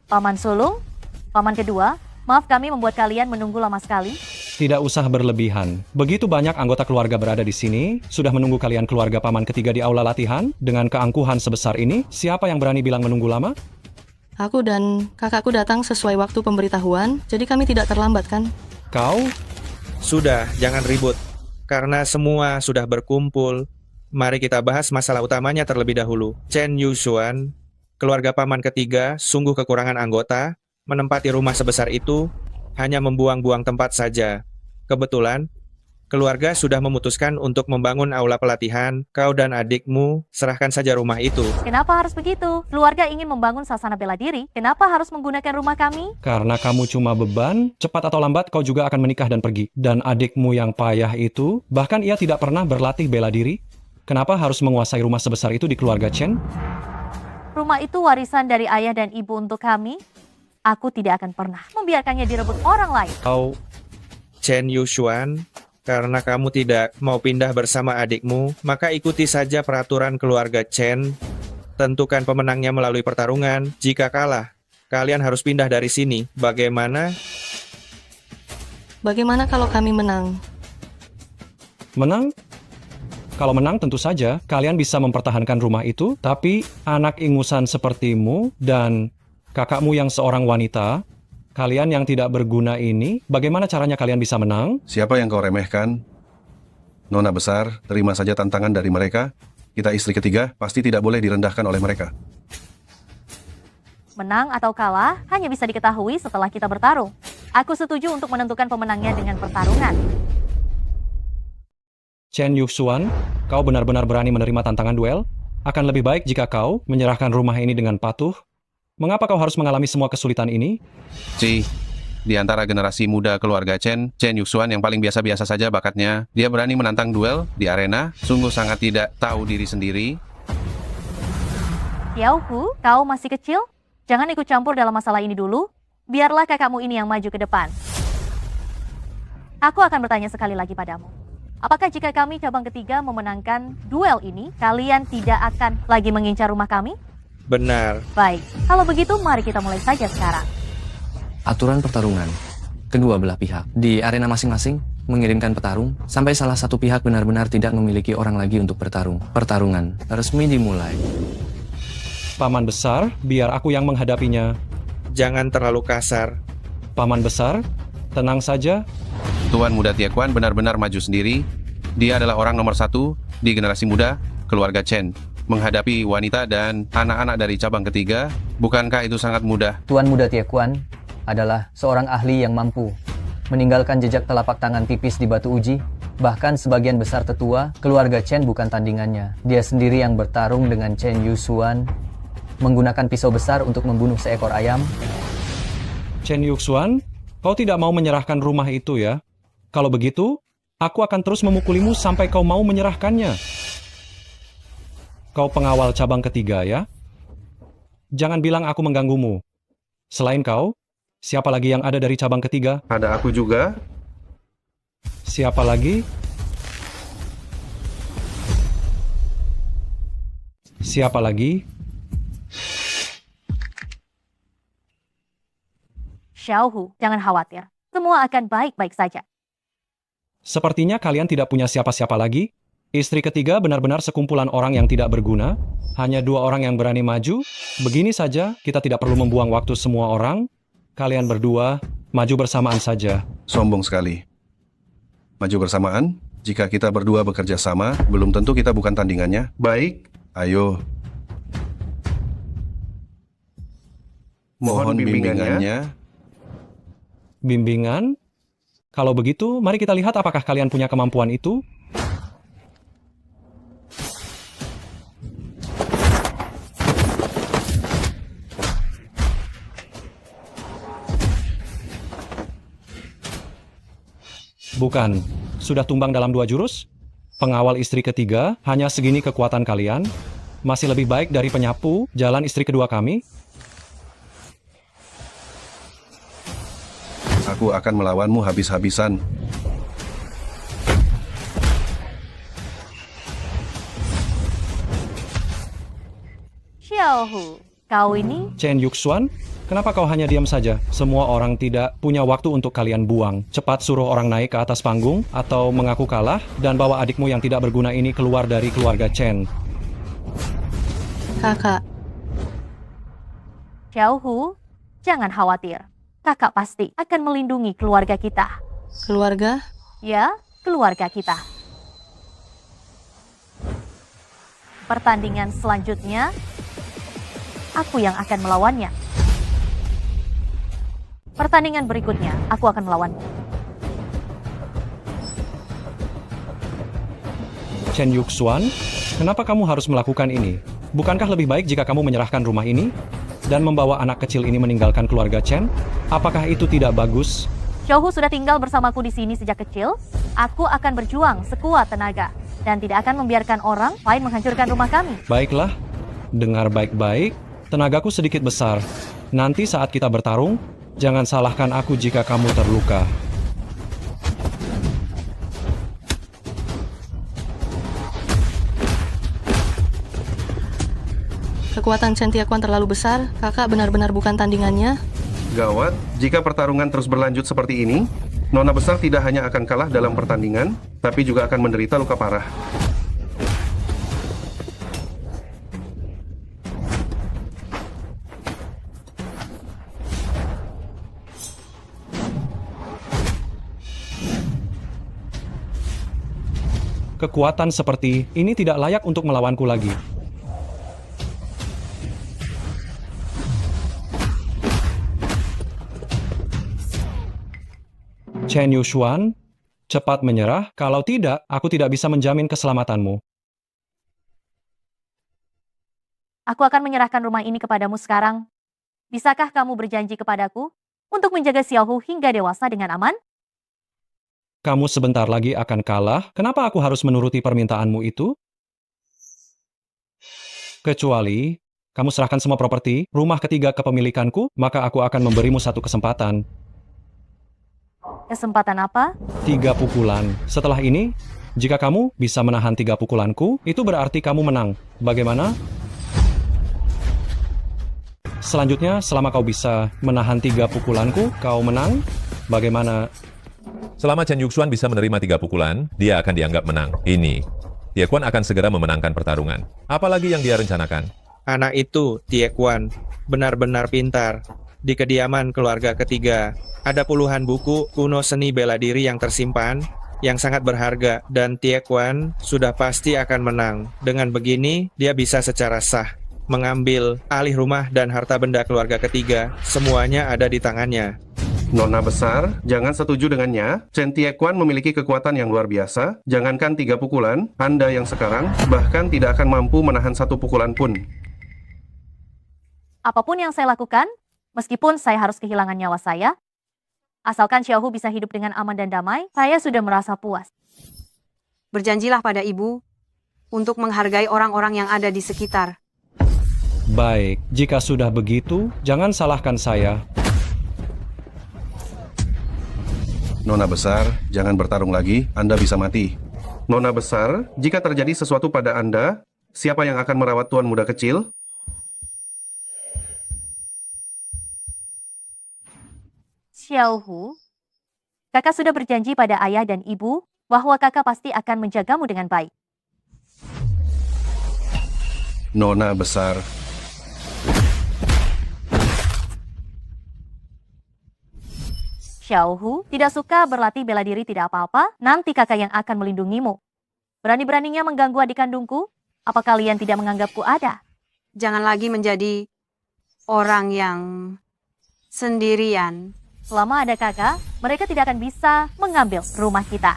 Paman Sulung, Paman kedua, maaf kami membuat kalian menunggu lama sekali. Tidak usah berlebihan. Begitu banyak anggota keluarga berada di sini, sudah menunggu kalian keluarga paman ketiga di aula latihan. Dengan keangkuhan sebesar ini, siapa yang berani bilang menunggu lama? Aku dan kakakku datang sesuai waktu pemberitahuan, jadi kami tidak terlambat kan? Kau? Sudah, jangan ribut. Karena semua sudah berkumpul, mari kita bahas masalah utamanya terlebih dahulu. Chen Yuxuan, keluarga paman ketiga, sungguh kekurangan anggota, menempati rumah sebesar itu, hanya membuang-buang tempat saja. Kebetulan, keluarga sudah memutuskan untuk membangun aula pelatihan. Kau dan adikmu serahkan saja rumah itu. Kenapa harus begitu? Keluarga ingin membangun sasana bela diri. Kenapa harus menggunakan rumah kami? Karena kamu cuma beban, cepat atau lambat kau juga akan menikah dan pergi. Dan adikmu yang payah itu, bahkan ia tidak pernah berlatih bela diri. Kenapa harus menguasai rumah sebesar itu di keluarga Chen? Rumah itu warisan dari ayah dan ibu untuk kami. Aku tidak akan pernah membiarkannya direbut orang lain. Kau, Chen Yuxuan, karena kamu tidak mau pindah bersama adikmu, maka ikuti saja peraturan keluarga Chen. Tentukan pemenangnya melalui pertarungan. Jika kalah, kalian harus pindah dari sini. Bagaimana? Bagaimana kalau kami menang? Menang? Kalau menang tentu saja kalian bisa mempertahankan rumah itu, tapi anak ingusan sepertimu dan kakakmu yang seorang wanita, kalian yang tidak berguna ini, bagaimana caranya kalian bisa menang? Siapa yang kau remehkan? Nona besar, terima saja tantangan dari mereka. Kita istri ketiga, pasti tidak boleh direndahkan oleh mereka. Menang atau kalah hanya bisa diketahui setelah kita bertarung. Aku setuju untuk menentukan pemenangnya dengan pertarungan. Chen Yuxuan, kau benar-benar berani menerima tantangan duel? Akan lebih baik jika kau menyerahkan rumah ini dengan patuh. Mengapa kau harus mengalami semua kesulitan ini? Di antara generasi muda keluarga Chen Yuxuan yang paling biasa-biasa saja bakatnya. Dia berani menantang duel di arena, sungguh sangat tidak tahu diri sendiri. Xiaohu, kau masih kecil? Jangan ikut campur dalam masalah ini dulu. Biarlah kakakmu ini yang maju ke depan. Aku akan bertanya sekali lagi padamu. Apakah jika kami cabang ketiga memenangkan duel ini, kalian tidak akan lagi mengincar rumah kami? Benar. Baik, kalau begitu mari kita mulai saja sekarang. Aturan pertarungan. Kedua belah pihak di arena masing-masing mengirimkan petarung sampai salah satu pihak benar-benar tidak memiliki orang lagi untuk bertarung. Pertarungan resmi dimulai. Paman besar, biar aku yang menghadapinya. Jangan terlalu kasar. Paman besar, tenang saja. Tuan muda Tiekuan benar-benar maju sendiri. Dia adalah orang nomor 1 di generasi muda keluarga Chen. Menghadapi wanita dan anak-anak dari cabang ketiga, bukankah itu sangat mudah? Tuan muda Tiekuan adalah seorang ahli yang mampu meninggalkan jejak telapak tangan tipis di batu uji. Bahkan sebagian besar tetua, keluarga Chen bukan tandingannya. Dia sendiri yang bertarung dengan Chen Yuxuan, menggunakan pisau besar untuk membunuh seekor ayam. Chen Yuxuan, kau tidak mau menyerahkan rumah itu ya? Kalau begitu, aku akan terus memukulimu sampai kau mau menyerahkannya. Kau pengawal cabang ketiga ya? Jangan bilang aku mengganggumu. Selain kau, siapa lagi yang ada dari cabang ketiga? Ada aku juga. Siapa lagi? Siapa lagi? Xiaohu, jangan khawatir. Semua akan baik-baik saja. Sepertinya kalian tidak punya siapa-siapa lagi. Istri ketiga benar-benar sekumpulan orang yang tidak berguna. Hanya 2 orang yang berani maju. Begini saja, kita tidak perlu membuang waktu semua orang. Kalian berdua, maju bersamaan saja. Sombong sekali. Maju bersamaan? Jika kita berdua bekerja sama, belum tentu kita bukan tandingannya. Baik, ayo. Mohon bimbingannya. Bimbingan? Kalau begitu, mari kita lihat apakah kalian punya kemampuan itu. Bukan, sudah tumbang dalam 2 jurus? Pengawal istri ketiga, hanya segini kekuatan kalian? Masih lebih baik dari penyapu jalan istri kedua kami? Aku akan melawanmu habis-habisan. Xiaohu, Kau ini Chen Yuxuan, kenapa kau hanya diam saja? Semua orang tidak punya waktu untuk kalian buang. Cepat suruh orang naik ke atas panggung atau mengaku kalah dan bawa adikmu yang tidak berguna ini keluar dari keluarga Chen. Kakak, Xiaohu, jangan khawatir. Kakak pasti akan melindungi keluarga kita. keluarga, Ya, keluarga kita. Pertandingan selanjutnya, aku yang akan melawannya. Pertandingan berikutnya, aku akan melawanmu. Chen Yuxuan, kenapa kamu harus melakukan ini? Bukankah lebih baik jika kamu menyerahkan rumah ini dan membawa anak kecil ini meninggalkan keluarga Chen? Apakah itu tidak bagus? Xiaohu sudah tinggal bersamaku di sini sejak kecil. Aku akan berjuang sekuat tenaga dan tidak akan membiarkan orang lain menghancurkan rumah kami. Baiklah, dengar baik-baik, tenagaku sedikit besar. Nanti saat kita bertarung, jangan salahkan aku jika kamu terluka. kekuatan Chen Tiakuan terlalu besar. Kakak benar-benar bukan tandingannya. Gawat, jika pertarungan terus berlanjut seperti ini, Nona besar tidak hanya akan kalah dalam pertandingan, tapi juga akan menderita luka parah. Kekuatan seperti ini tidak layak untuk melawanku lagi. Chen Yuxuan, cepat menyerah. Kalau tidak, aku tidak bisa menjamin keselamatanmu. Aku akan menyerahkan rumah ini kepadamu sekarang. Bisakah kamu berjanji kepadaku untuk menjaga Xiaohu hingga dewasa dengan aman? Kamu sebentar lagi akan kalah. Kenapa aku harus menuruti permintaanmu itu? Kecuali kamu serahkan semua properti, rumah ketiga kepemilikanku, maka aku akan memberimu satu kesempatan. Kesempatan apa? 3 pukulan. Setelah ini, jika kamu bisa menahan 3 pukulanku, itu berarti kamu menang. Bagaimana? Selanjutnya, selama kau bisa menahan 3 pukulanku, kau menang. Bagaimana? Selama Chen Yuxuan bisa menerima 3 pukulan, dia akan dianggap menang. Ini, Tiakuan akan segera memenangkan pertarungan. Apalagi yang dia rencanakan? Anak itu, Tiakuan, benar-benar pintar. Di kediaman keluarga ketiga, ada puluhan buku kuno seni bela diri yang tersimpan, yang sangat berharga, dan Tiakuan sudah pasti akan menang. Dengan begini, dia bisa secara sah mengambil alih rumah dan harta benda keluarga ketiga. Semuanya ada di tangannya. Nona besar, jangan setuju dengannya. Chen Tiakuan memiliki kekuatan yang luar biasa. Jangankan 3 pukulan, Anda yang sekarang bahkan tidak akan mampu menahan 1 pukulan pun. Apapun yang saya lakukan, meskipun saya harus kehilangan nyawa saya, asalkan Xiaohu bisa hidup dengan aman dan damai, saya sudah merasa puas. Berjanjilah pada ibu untuk menghargai orang-orang yang ada di sekitar. Baik, jika sudah begitu, jangan salahkan saya. Nona besar, jangan bertarung lagi, Anda bisa mati. Nona besar, jika terjadi sesuatu pada Anda, siapa yang akan merawat tuan muda kecil? Xiaohu, kakak sudah berjanji pada ayah dan ibu bahwa kakak pasti akan menjagamu dengan baik. Nona besar. Xiaohu tidak suka berlatih bela diri tidak apa-apa, nanti kakak yang akan melindungimu. Berani-beraninya mengganggu adik kandungku? Apa kalian tidak menganggapku ada? Jangan lagi menjadi orang yang sendirian. Selama ada kakak, mereka tidak akan bisa mengambil rumah kita.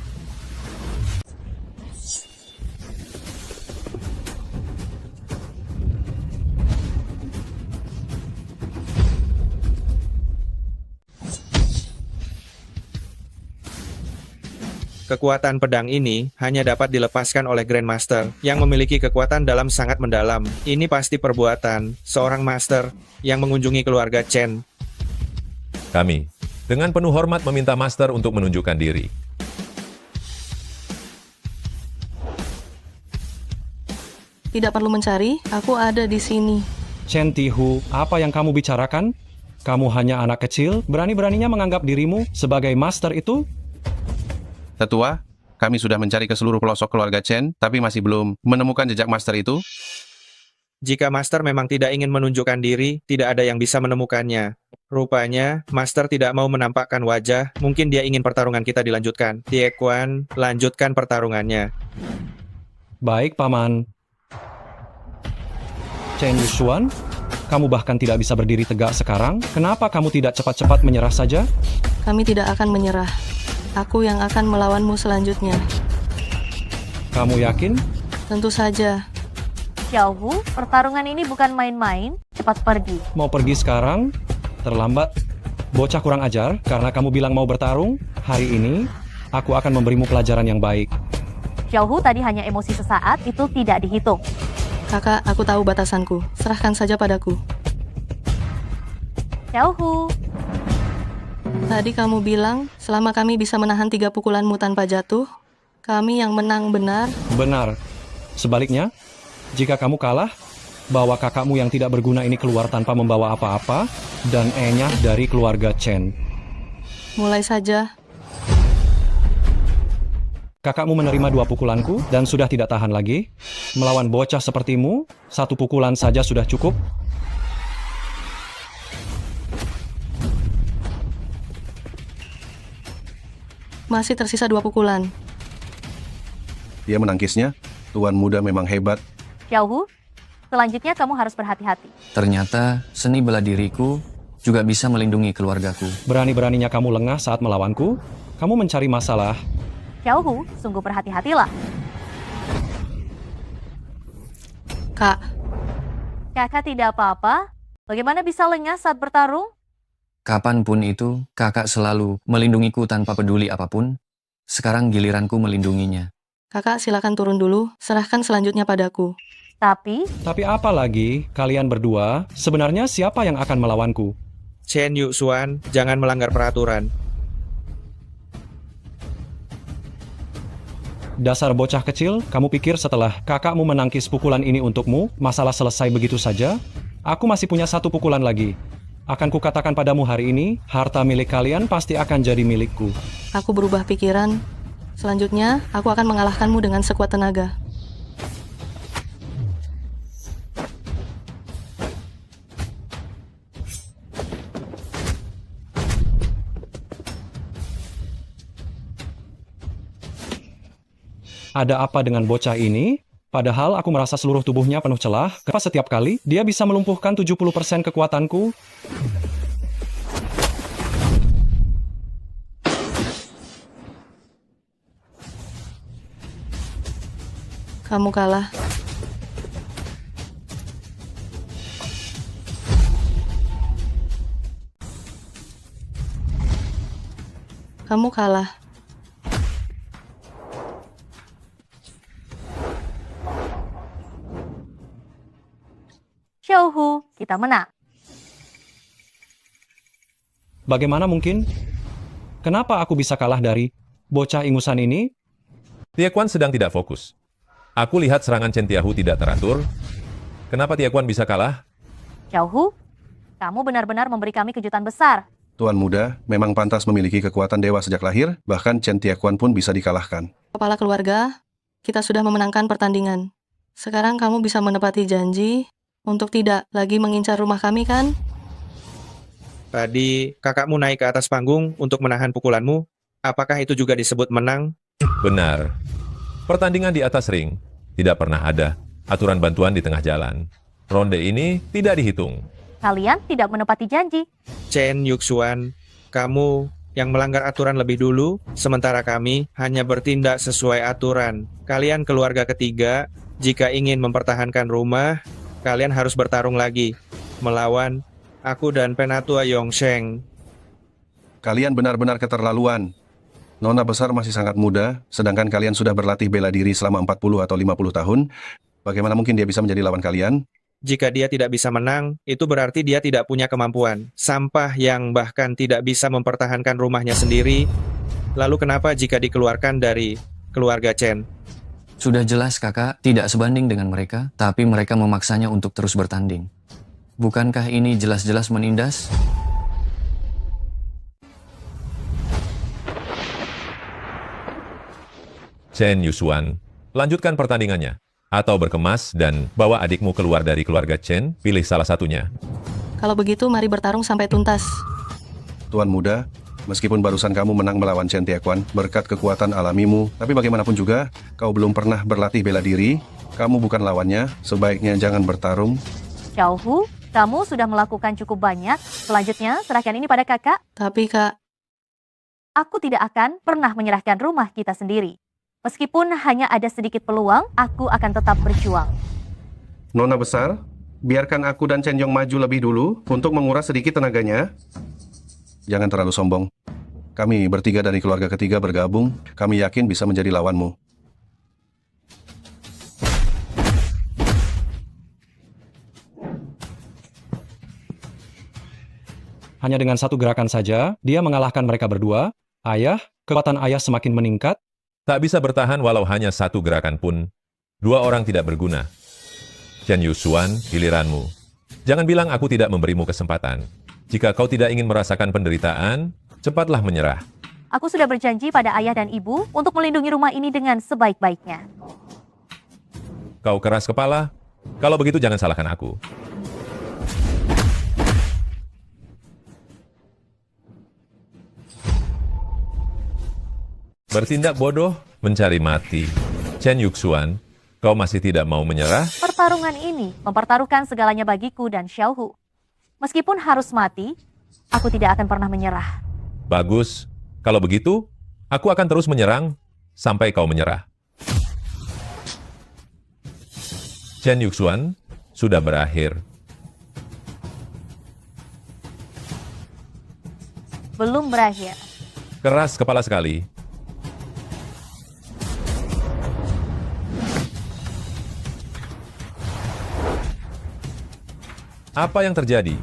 Kekuatan pedang ini hanya dapat dilepaskan oleh Grandmaster yang memiliki kekuatan dalam sangat mendalam. Ini pasti perbuatan seorang master yang mengunjungi keluarga Chen. Kami, dengan penuh hormat meminta Master untuk menunjukkan diri. Tidak perlu mencari, aku ada di sini. Chen Tihu, apa yang kamu bicarakan? Kamu hanya anak kecil, berani-beraninya menganggap dirimu sebagai master itu? Tetua, kami sudah mencari ke seluruh pelosok keluarga Chen, tapi masih belum menemukan jejak master itu. Jika Master memang tidak ingin menunjukkan diri, tidak ada yang bisa menemukannya. Rupanya, Master tidak mau menampakkan wajah, mungkin dia ingin pertarungan kita dilanjutkan. Tie Quan, lanjutkan pertarungannya. Baik, Paman. Chen Yuxuan, kamu bahkan tidak bisa berdiri tegak sekarang. Kenapa kamu tidak cepat-cepat menyerah saja? Kami tidak akan menyerah. Aku yang akan melawanmu selanjutnya. Kamu yakin? Tentu saja. Xiao Hu, pertarungan ini bukan main-main. Cepat pergi. Mau pergi sekarang? Terlambat. Bocah kurang ajar, karena kamu bilang mau bertarung. Hari ini, aku akan memberimu pelajaran yang baik. Xiao Hu tadi hanya emosi sesaat, itu tidak dihitung. Kakak, aku tahu batasanku. Serahkan saja padaku. Xiao Hu, Tadi kamu bilang, selama kami bisa menahan 3 pukulanmu tanpa jatuh, kami yang menang benar. Benar. Sebaliknya, jika kamu kalah, bawa kakakmu yang tidak berguna ini keluar tanpa membawa apa-apa, dan enyah dari keluarga Chen. Mulai saja. Kakakmu menerima 2 pukulanku dan sudah tidak tahan lagi. Melawan bocah sepertimu, 1 pukulan saja sudah cukup. Masih tersisa 2 pukulan. Dia menangkisnya. Tuan muda memang hebat. Xiao Hu, selanjutnya kamu harus berhati-hati. Ternyata, seni bela diriku juga bisa melindungi keluargaku. Berani-beraninya kamu lengah saat melawanku. Kamu mencari masalah. Xiao Hu, sungguh berhati-hatilah. Kak, Kakak tidak apa-apa. Bagaimana bisa lengah saat bertarung? Kapanpun itu, kakak selalu melindungiku tanpa peduli apapun. Sekarang giliranku melindunginya. kakak silakan turun dulu. Serahkan selanjutnya padaku. Tapi, Apa lagi, kalian berdua, sebenarnya siapa yang akan melawanku? Chen Yuxuan, jangan melanggar peraturan. Dasar bocah kecil, kamu pikir setelah kakakmu menangkis pukulan ini untukmu, masalah selesai begitu saja? Aku masih punya 1 pukulan lagi. Akan kukatakan padamu hari ini, harta milik kalian pasti akan jadi milikku. Aku berubah pikiran. Selanjutnya, aku akan mengalahkanmu dengan sekuat tenaga. Ada apa dengan bocah ini? Padahal aku merasa seluruh tubuhnya penuh celah. Kenapa setiap kali dia bisa melumpuhkan 70% kekuatanku? Kamu kalah. Kamu kalah. Xiao Hu, kita menang. Bagaimana mungkin? Kenapa aku bisa kalah dari bocah ingusan ini? Tie Quan sedang tidak fokus. Aku lihat serangan Chen Tiahu tidak teratur. Kenapa Tie Quan bisa kalah? Xiao Hu, kamu benar-benar memberi kami kejutan besar. Tuan muda memang pantas memiliki kekuatan dewa sejak lahir, bahkan Chen Tiakuan pun bisa dikalahkan. Kepala keluarga, kita sudah memenangkan pertandingan. Sekarang kamu bisa menepati janji untuk tidak lagi mengincar rumah kami, kan? Tadi kakakmu naik ke atas panggung untuk menahan pukulanmu. Apakah itu juga disebut menang? Benar. Pertandingan di atas ring tidak pernah ada aturan bantuan di tengah jalan. Ronde ini tidak dihitung. Kalian tidak menepati janji. Chen Yuxuan, kamu yang melanggar aturan lebih dulu, sementara kami hanya bertindak sesuai aturan. Kalian keluarga ketiga, jika ingin mempertahankan rumah, kalian harus bertarung lagi, melawan aku dan Penatua Yongsheng. Kalian benar-benar keterlaluan. Nona besar masih sangat muda, sedangkan kalian sudah berlatih bela diri selama 40 atau 50 tahun. Bagaimana mungkin dia bisa menjadi lawan kalian? Jika dia tidak bisa menang, itu berarti dia tidak punya kemampuan. Sampah yang bahkan tidak bisa mempertahankan rumahnya sendiri. Lalu kenapa jika dikeluarkan dari keluarga Chen? Sudah jelas kakak tidak sebanding dengan mereka, tapi mereka memaksanya untuk terus bertanding. Bukankah ini jelas-jelas menindas? Chen Yusuan, lanjutkan pertandingannya. Atau berkemas dan bawa adikmu keluar dari keluarga Chen, pilih salah satunya. Kalau begitu, mari bertarung sampai tuntas. Tuan muda, meskipun barusan kamu menang melawan Chen Tiakuan berkat kekuatan alamimu, tapi bagaimanapun juga, kau belum pernah berlatih bela diri, kamu bukan lawannya, sebaiknya jangan bertarung. Xiaohu, kamu sudah melakukan cukup banyak. Selanjutnya, serahkan ini pada kakak. Tapi Kak, Aku tidak akan pernah menyerahkan rumah kita sendiri. Meskipun hanya ada sedikit peluang, aku akan tetap berjuang. Nona besar, biarkan aku dan Chen Yong maju lebih dulu untuk menguras sedikit tenaganya. Jangan terlalu sombong. Kami bertiga dari keluarga ketiga bergabung, kami yakin bisa menjadi lawanmu. Hanya dengan satu gerakan saja, dia mengalahkan mereka berdua. Ayah, kekuatan ayah semakin meningkat. Tak bisa bertahan walau hanya satu gerakan pun. Dua orang tidak berguna. Chen Yusuan, giliranmu. Jangan bilang aku tidak memberimu kesempatan. Jika kau tidak ingin merasakan penderitaan, cepatlah menyerah. Aku sudah berjanji pada ayah dan ibu untuk melindungi rumah ini dengan sebaik-baiknya. Kau keras kepala? Kalau begitu jangan salahkan aku. Bertindak bodoh, mencari mati. Chen Yusuan, kau masih tidak mau menyerah? Pertarungan ini mempertaruhkan segalanya bagiku dan Xiaohu. Meskipun harus mati, aku tidak akan pernah menyerah. Bagus. Kalau begitu, aku akan terus menyerang sampai kau menyerah. Chen Yusuan sudah berakhir. Belum berakhir. Keras kepala sekali. Apa yang terjadi?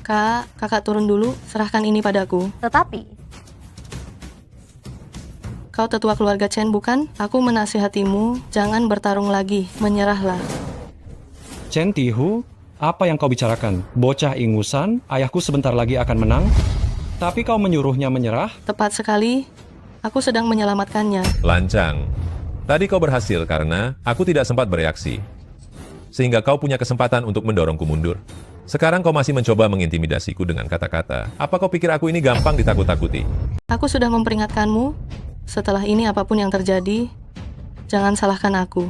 Kak, kakak turun dulu, serahkan ini padaku. Tetapi, Kau tetua keluarga Chen bukan? Aku menasihatimu, jangan bertarung lagi, menyerahlah. Chen Tihu, apa yang kau bicarakan? Bocah ingusan, ayahku sebentar lagi akan menang. Tapi kau menyuruhnya menyerah? Tepat sekali, aku sedang menyelamatkannya. Lancang. Tadi kau berhasil karena aku tidak sempat bereaksi. Sehingga kau punya kesempatan untuk mendorongku mundur. Sekarang kau masih mencoba mengintimidasiku dengan kata-kata. Apa kau pikir aku ini gampang ditakut-takuti? Aku sudah memperingatkanmu. Setelah ini apapun yang terjadi, jangan salahkan aku.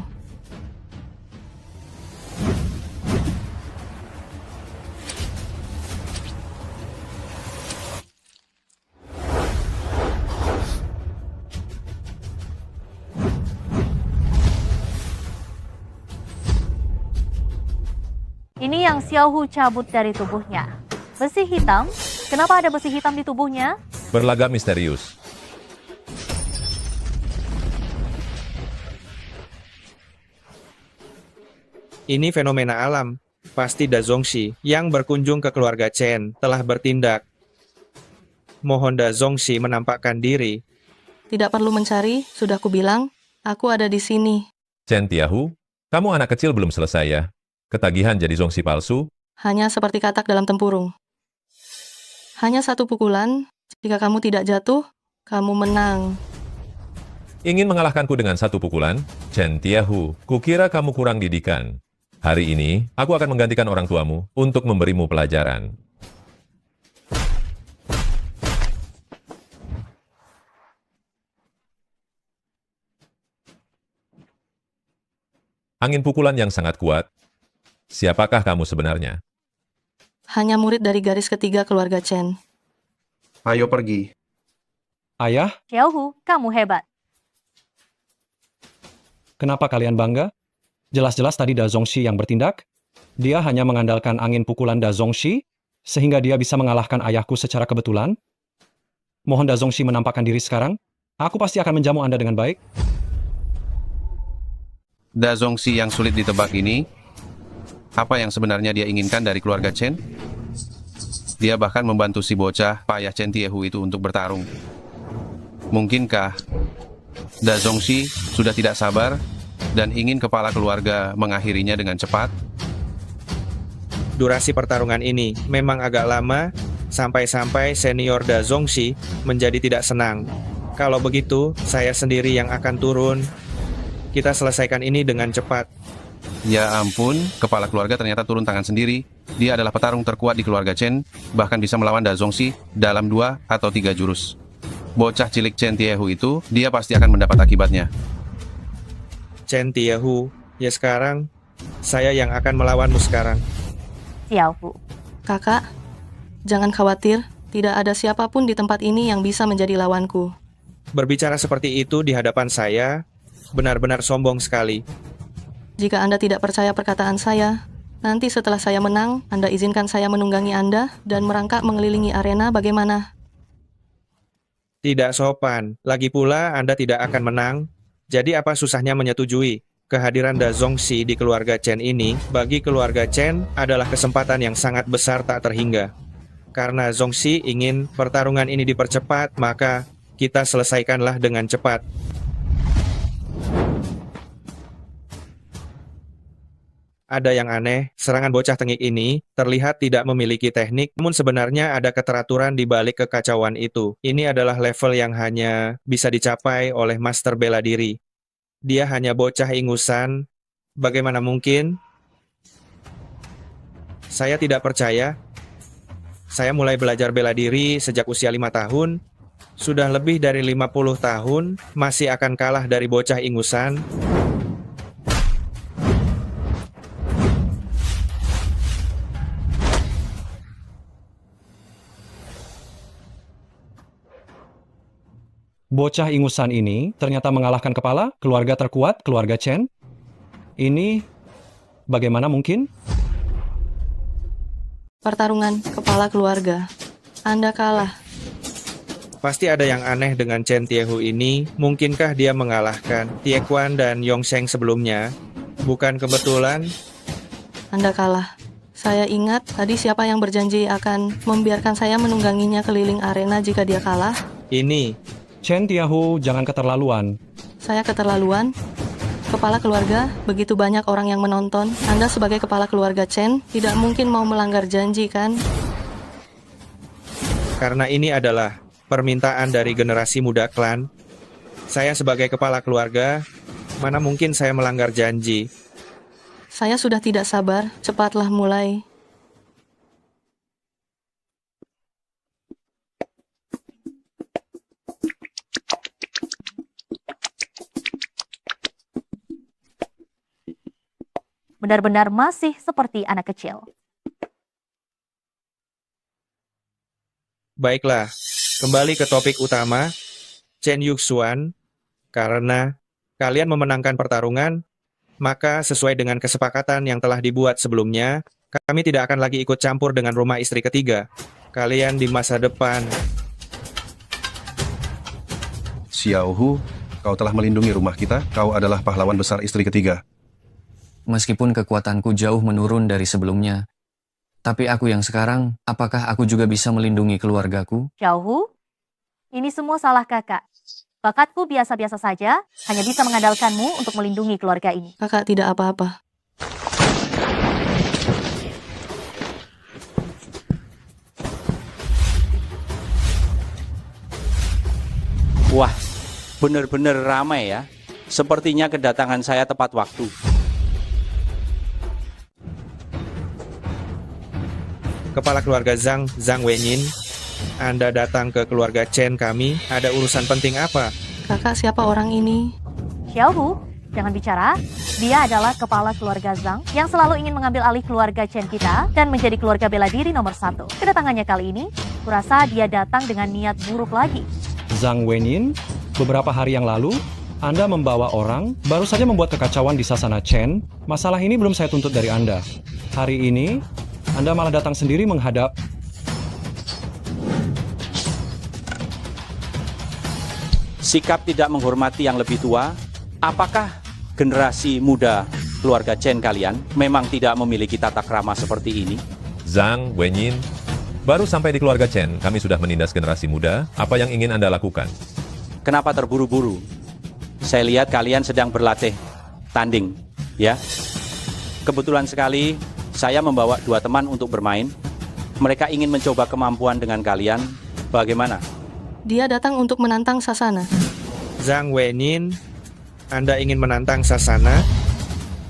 ini yang Xiaohu cabut dari tubuhnya. Besi hitam? Kenapa ada besi hitam di tubuhnya? Berlagak misterius. Ini fenomena alam. Pasti Da Zongxi yang berkunjung ke keluarga Chen telah bertindak. Mohon Da Zongxi menampakkan diri. Tidak perlu mencari, sudah kubilang, aku ada di sini. Chen Tiahu, kamu anak kecil belum selesai ya? Ketagihan jadi Zongxi palsu? Hanya seperti katak dalam tempurung. Hanya satu pukulan, jika kamu tidak jatuh, kamu menang. Ingin mengalahkanku dengan satu pukulan? Chen Tiahu, kukira kamu kurang didikan. Hari ini, aku akan menggantikan orang tuamu untuk memberimu pelajaran. Angin pukulan yang sangat kuat. Siapakah kamu sebenarnya? Hanya murid dari garis ketiga keluarga Chen. Ayo pergi. Ayah, Xiaohu, kamu hebat. kenapa kalian bangga? Jelas-jelas tadi Da Zongxi yang bertindak. Dia hanya mengandalkan angin pukulan Da Zongxi, sehingga dia bisa mengalahkan ayahku secara kebetulan. Mohon Da Zongxi menampakkan diri sekarang. Aku pasti akan menjamu Anda dengan baik. Da Zongxi yang sulit ditebak ini, apa yang sebenarnya dia inginkan dari keluarga Chen? Dia bahkan membantu si bocah payah Chen Tiahu itu untuk bertarung. Mungkinkah Da Zongxi sudah tidak sabar dan ingin kepala keluarga mengakhirinya dengan cepat? durasi pertarungan ini memang agak lama, sampai-sampai senior Da Zongxi menjadi tidak senang. Kalau begitu, saya sendiri yang akan turun. Kita selesaikan ini dengan cepat. Ya ampun, kepala keluarga ternyata turun tangan sendiri. Dia adalah petarung terkuat di keluarga Chen, bahkan bisa melawan Da Zongxi dalam 2 atau 3 jurus. Bocah cilik Chen Tiehu itu, dia pasti akan mendapat akibatnya. Chen Tiehu, ya sekarang, saya yang akan melawanmu sekarang. Xiaohu. Kakak, jangan khawatir, tidak ada siapapun di tempat ini yang bisa menjadi lawanku. Berbicara seperti itu di hadapan saya, benar-benar sombong sekali. Jika Anda tidak percaya perkataan saya, nanti setelah saya menang, Anda izinkan saya menunggangi Anda dan merangkak mengelilingi arena bagaimana? Tidak sopan. Lagi pula Anda tidak akan menang. Jadi apa susahnya menyetujui? Kehadiran Da Zongxi di keluarga Chen ini, bagi keluarga Chen, adalah kesempatan yang sangat besar tak terhingga. Karena Zongxi ingin pertarungan ini dipercepat, maka kita selesaikanlah dengan cepat. Ada yang aneh, serangan bocah tengik ini terlihat tidak memiliki teknik, namun sebenarnya ada keteraturan di balik kekacauan itu. Ini adalah level yang hanya bisa dicapai oleh master bela diri. Dia hanya bocah ingusan. Bagaimana mungkin? Saya tidak percaya. Saya mulai belajar bela diri sejak usia 5 tahun. Sudah lebih dari 50 tahun, masih akan kalah dari bocah ingusan. Bocah ingusan ini ternyata mengalahkan kepala keluarga terkuat, keluarga Chen. Ini bagaimana mungkin? Pertarungan kepala keluarga. Anda kalah. Pasti ada yang aneh dengan Chen Tiehu ini. Mungkinkah dia mengalahkan Tie Quan dan Yong Sheng sebelumnya? Bukan kebetulan. Anda kalah. Saya ingat tadi siapa yang berjanji akan membiarkan saya menungganginya keliling arena jika dia kalah? Ini. Chen Tiehu, jangan keterlaluan. Saya keterlaluan? Kepala keluarga, begitu banyak orang yang menonton. Anda sebagai kepala keluarga Chen, tidak mungkin mau melanggar janji, kan? Karena ini adalah permintaan dari generasi muda klan. Saya sebagai kepala keluarga, mana mungkin saya melanggar janji? Saya sudah tidak sabar, cepatlah mulai. Benar-benar masih seperti anak kecil. Baiklah, kembali ke topik utama, Chen Yuxuan. Karena kalian memenangkan pertarungan, maka sesuai dengan kesepakatan yang telah dibuat sebelumnya, kami tidak akan lagi ikut campur dengan rumah istri ketiga. Kalian di masa depan. Xiaohu, kau telah melindungi rumah kita, kau adalah pahlawan besar istri ketiga. Meskipun kekuatanku jauh menurun dari sebelumnya, tapi aku yang sekarang, apakah aku juga bisa melindungi keluargaku? Xiaohu, ini semua salah kakak. Bakatku biasa-biasa saja, hanya bisa mengandalkanmu untuk melindungi keluarga ini. Kakak tidak apa-apa. Wah, benar-benar ramai ya. Sepertinya kedatangan saya tepat waktu. Kepala keluarga Zhang Wenyin, Anda datang ke keluarga Chen kami, ada urusan penting apa? Kakak, siapa orang ini? Xiaohu, jangan bicara. Dia adalah kepala keluarga Zhang yang selalu ingin mengambil alih keluarga Chen kita dan menjadi keluarga bela diri nomor 1. Kedatangannya kali ini, kurasa dia datang dengan niat buruk lagi. Zhang Wenyin, beberapa hari yang lalu, Anda membawa orang, baru saja membuat kekacauan di Sasana Chen. Masalah ini belum saya tuntut dari Anda. Hari ini, Anda malah datang sendiri menghadap. Sikap tidak menghormati yang lebih tua. Apakah generasi muda keluarga Chen kalian memang tidak memiliki tata krama seperti ini? Zhang Wenyin, baru sampai di keluarga Chen, kami sudah menindas generasi muda. Apa yang ingin Anda lakukan? Kenapa terburu-buru? Saya lihat kalian sedang berlatih tanding, ya. Kebetulan sekali Saya membawa 2 teman untuk bermain. Mereka ingin mencoba kemampuan dengan kalian. Bagaimana? Dia datang untuk menantang Sasana. Zhang Wenin, Anda ingin menantang Sasana?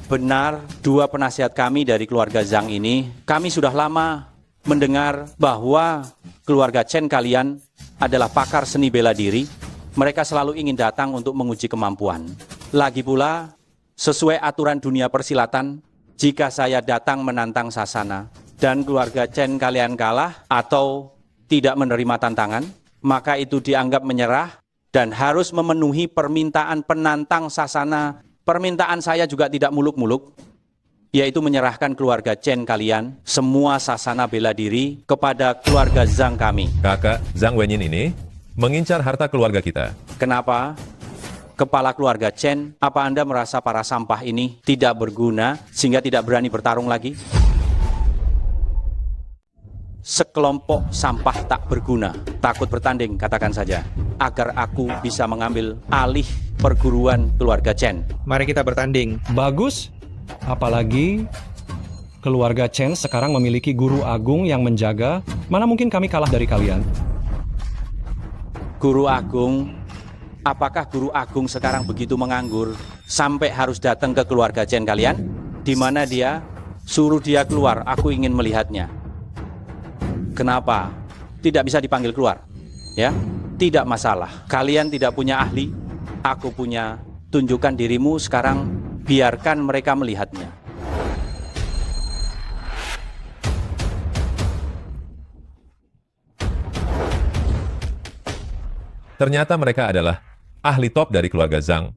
Benar, 2 penasihat kami dari keluarga Zhang ini, kami sudah lama mendengar bahwa keluarga Chen kalian adalah pakar seni bela diri. Mereka selalu ingin datang untuk menguji kemampuan. Lagi pula, sesuai aturan dunia persilatan, jika saya datang menantang Sasana dan keluarga Chen kalian kalah atau tidak menerima tantangan, maka itu dianggap menyerah dan harus memenuhi permintaan penantang Sasana. Permintaan saya juga tidak muluk-muluk, yaitu menyerahkan keluarga Chen kalian, semua Sasana bela diri, kepada keluarga Zhang kami. Kakak, Zhang Wenin ini mengincar harta keluarga kita. Kenapa? Kepala keluarga Chen, apa Anda merasa para sampah ini tidak berguna sehingga tidak berani bertarung lagi? Sekelompok sampah tak berguna, takut bertanding, katakan saja, agar aku bisa mengambil alih perguruan keluarga Chen. Mari kita bertanding. Bagus, apalagi keluarga Chen sekarang memiliki guru agung yang menjaga. Mana mungkin kami kalah dari kalian? Guru agung? Apakah guru agung sekarang begitu menganggur sampai harus datang ke keluarga Chen kalian? Di mana dia? Suruh dia keluar, aku ingin melihatnya. Kenapa? Tidak bisa dipanggil keluar? Ya, tidak masalah. Kalian tidak punya ahli, aku punya. Tunjukkan dirimu sekarang, biarkan mereka melihatnya. Ternyata mereka adalah ahli top dari keluarga Zhang,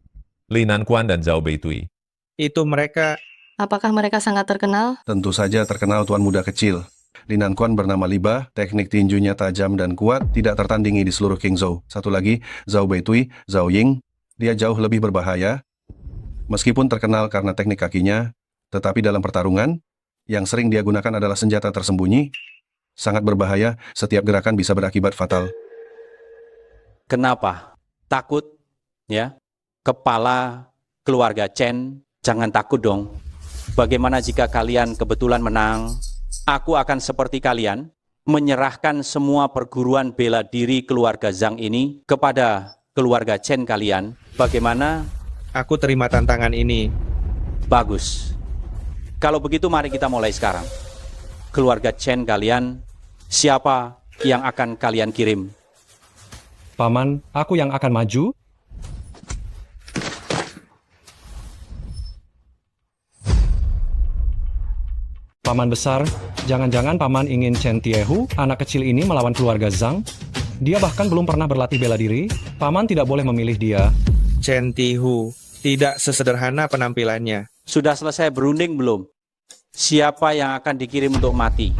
Li Nanquan dan Zhao Beitui. Itu mereka... Apakah mereka sangat terkenal? Tentu saja terkenal tuan muda kecil. Li Nanquan bernama Liba, teknik tinjunya tajam dan kuat, tidak tertandingi di seluruh Qingzhou. Satu lagi, Zhao Beitui, Zhao Ying, dia jauh lebih berbahaya. Meskipun terkenal karena teknik kakinya, tetapi dalam pertarungan, yang sering dia gunakan adalah senjata tersembunyi. Sangat berbahaya, setiap gerakan bisa berakibat fatal. Kenapa? Takut? Ya, kepala keluarga Chen, jangan takut dong. Bagaimana jika kalian kebetulan menang? Aku akan seperti kalian, menyerahkan semua perguruan bela diri keluarga Zhang ini kepada keluarga Chen kalian. Bagaimana? Aku terima tantangan ini. Bagus. Kalau begitu mari kita mulai sekarang. Keluarga Chen kalian, siapa yang akan kalian kirim? Paman, aku yang akan maju. Paman besar, jangan-jangan Paman ingin Chen Tiehu, anak kecil ini melawan keluarga Zhang? Dia bahkan belum pernah berlatih bela diri. Paman tidak boleh memilih dia. Chen Tiehu, tidak sesederhana penampilannya. Sudah selesai berunding belum? Siapa yang akan dikirim untuk mati?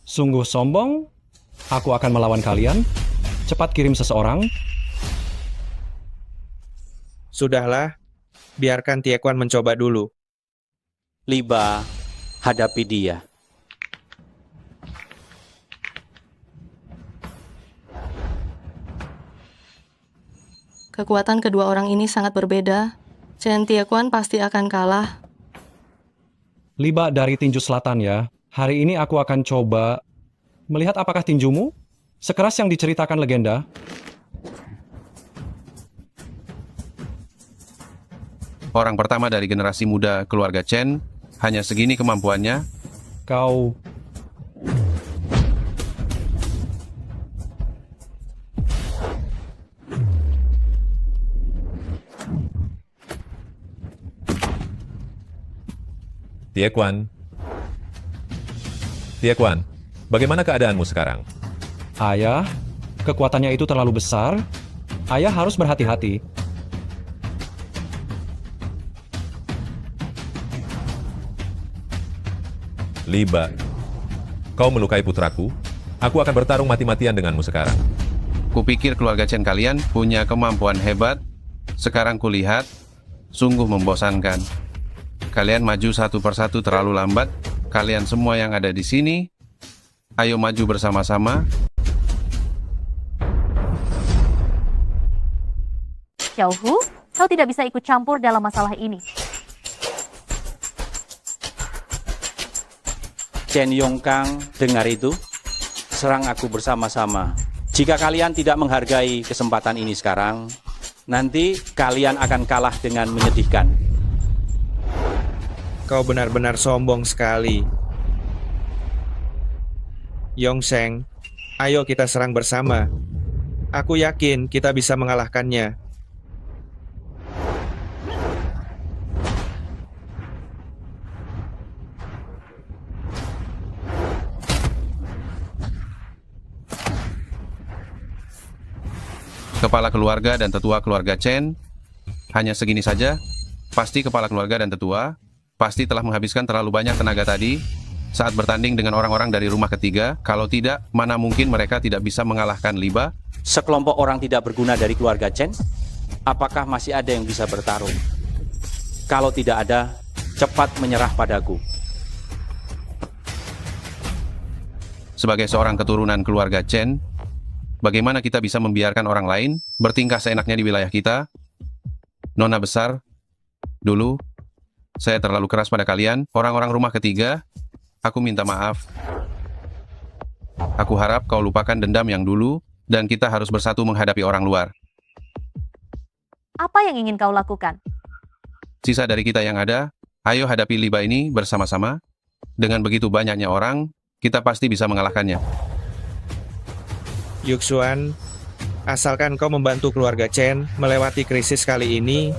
Sungguh sombong. Aku akan melawan kalian. Cepat kirim seseorang. Sudahlah, biarkan Tiekuan mencoba dulu. Liba, hadapi dia. Kekuatan kedua orang ini sangat berbeda. Chen Tiequan pasti akan kalah. Liba dari tinju selatan ya. Hari ini aku akan coba melihat apakah tinjumu sekeras yang diceritakan legenda. Orang pertama dari generasi muda keluarga Chen, hanya segini kemampuannya. Kau... Tiekuan, bagaimana keadaanmu sekarang? Ayah, kekuatannya itu terlalu besar. Ayah harus berhati-hati. Liba, kau melukai putraku. Aku akan bertarung mati-matian denganmu sekarang. Kupikir keluarga Chen kalian punya kemampuan hebat. Sekarang kulihat, sungguh membosankan. Kalian maju satu persatu terlalu lambat. Kalian semua yang ada di sini, ayo maju bersama-sama. Xiao Hu, kau tidak bisa ikut campur dalam masalah ini. Chen Yongkang, dengar itu? Serang aku bersama-sama. Jika kalian tidak menghargai kesempatan ini sekarang, nanti kalian akan kalah dengan menyedihkan. Kau benar-benar sombong sekali. Yongsheng, ayo kita serang bersama. Aku yakin kita bisa mengalahkannya. Kepala keluarga dan tetua keluarga Chen, hanya segini saja. Pasti kepala keluarga dan tetua pasti telah menghabiskan terlalu banyak tenaga tadi saat bertanding dengan orang-orang dari rumah ketiga. Kalau tidak, mana mungkin mereka tidak bisa mengalahkan Liba? Sekelompok orang tidak berguna dari keluarga Chen, apakah masih ada yang bisa bertarung? Kalau tidak ada, cepat menyerah padaku. Sebagai seorang keturunan keluarga Chen, bagaimana kita bisa membiarkan orang lain bertingkah seenaknya di wilayah kita? Nona besar, dulu saya terlalu keras pada kalian, orang-orang rumah ketiga. Aku minta maaf. Aku harap kau lupakan dendam yang dulu, dan kita harus bersatu menghadapi orang luar. Apa yang ingin kau lakukan? Sisa dari kita yang ada, ayo hadapi Liba ini bersama-sama. Dengan begitu banyaknya orang, kita pasti bisa mengalahkannya. Yuxuan, asalkan kau membantu keluarga Chen melewati krisis kali ini,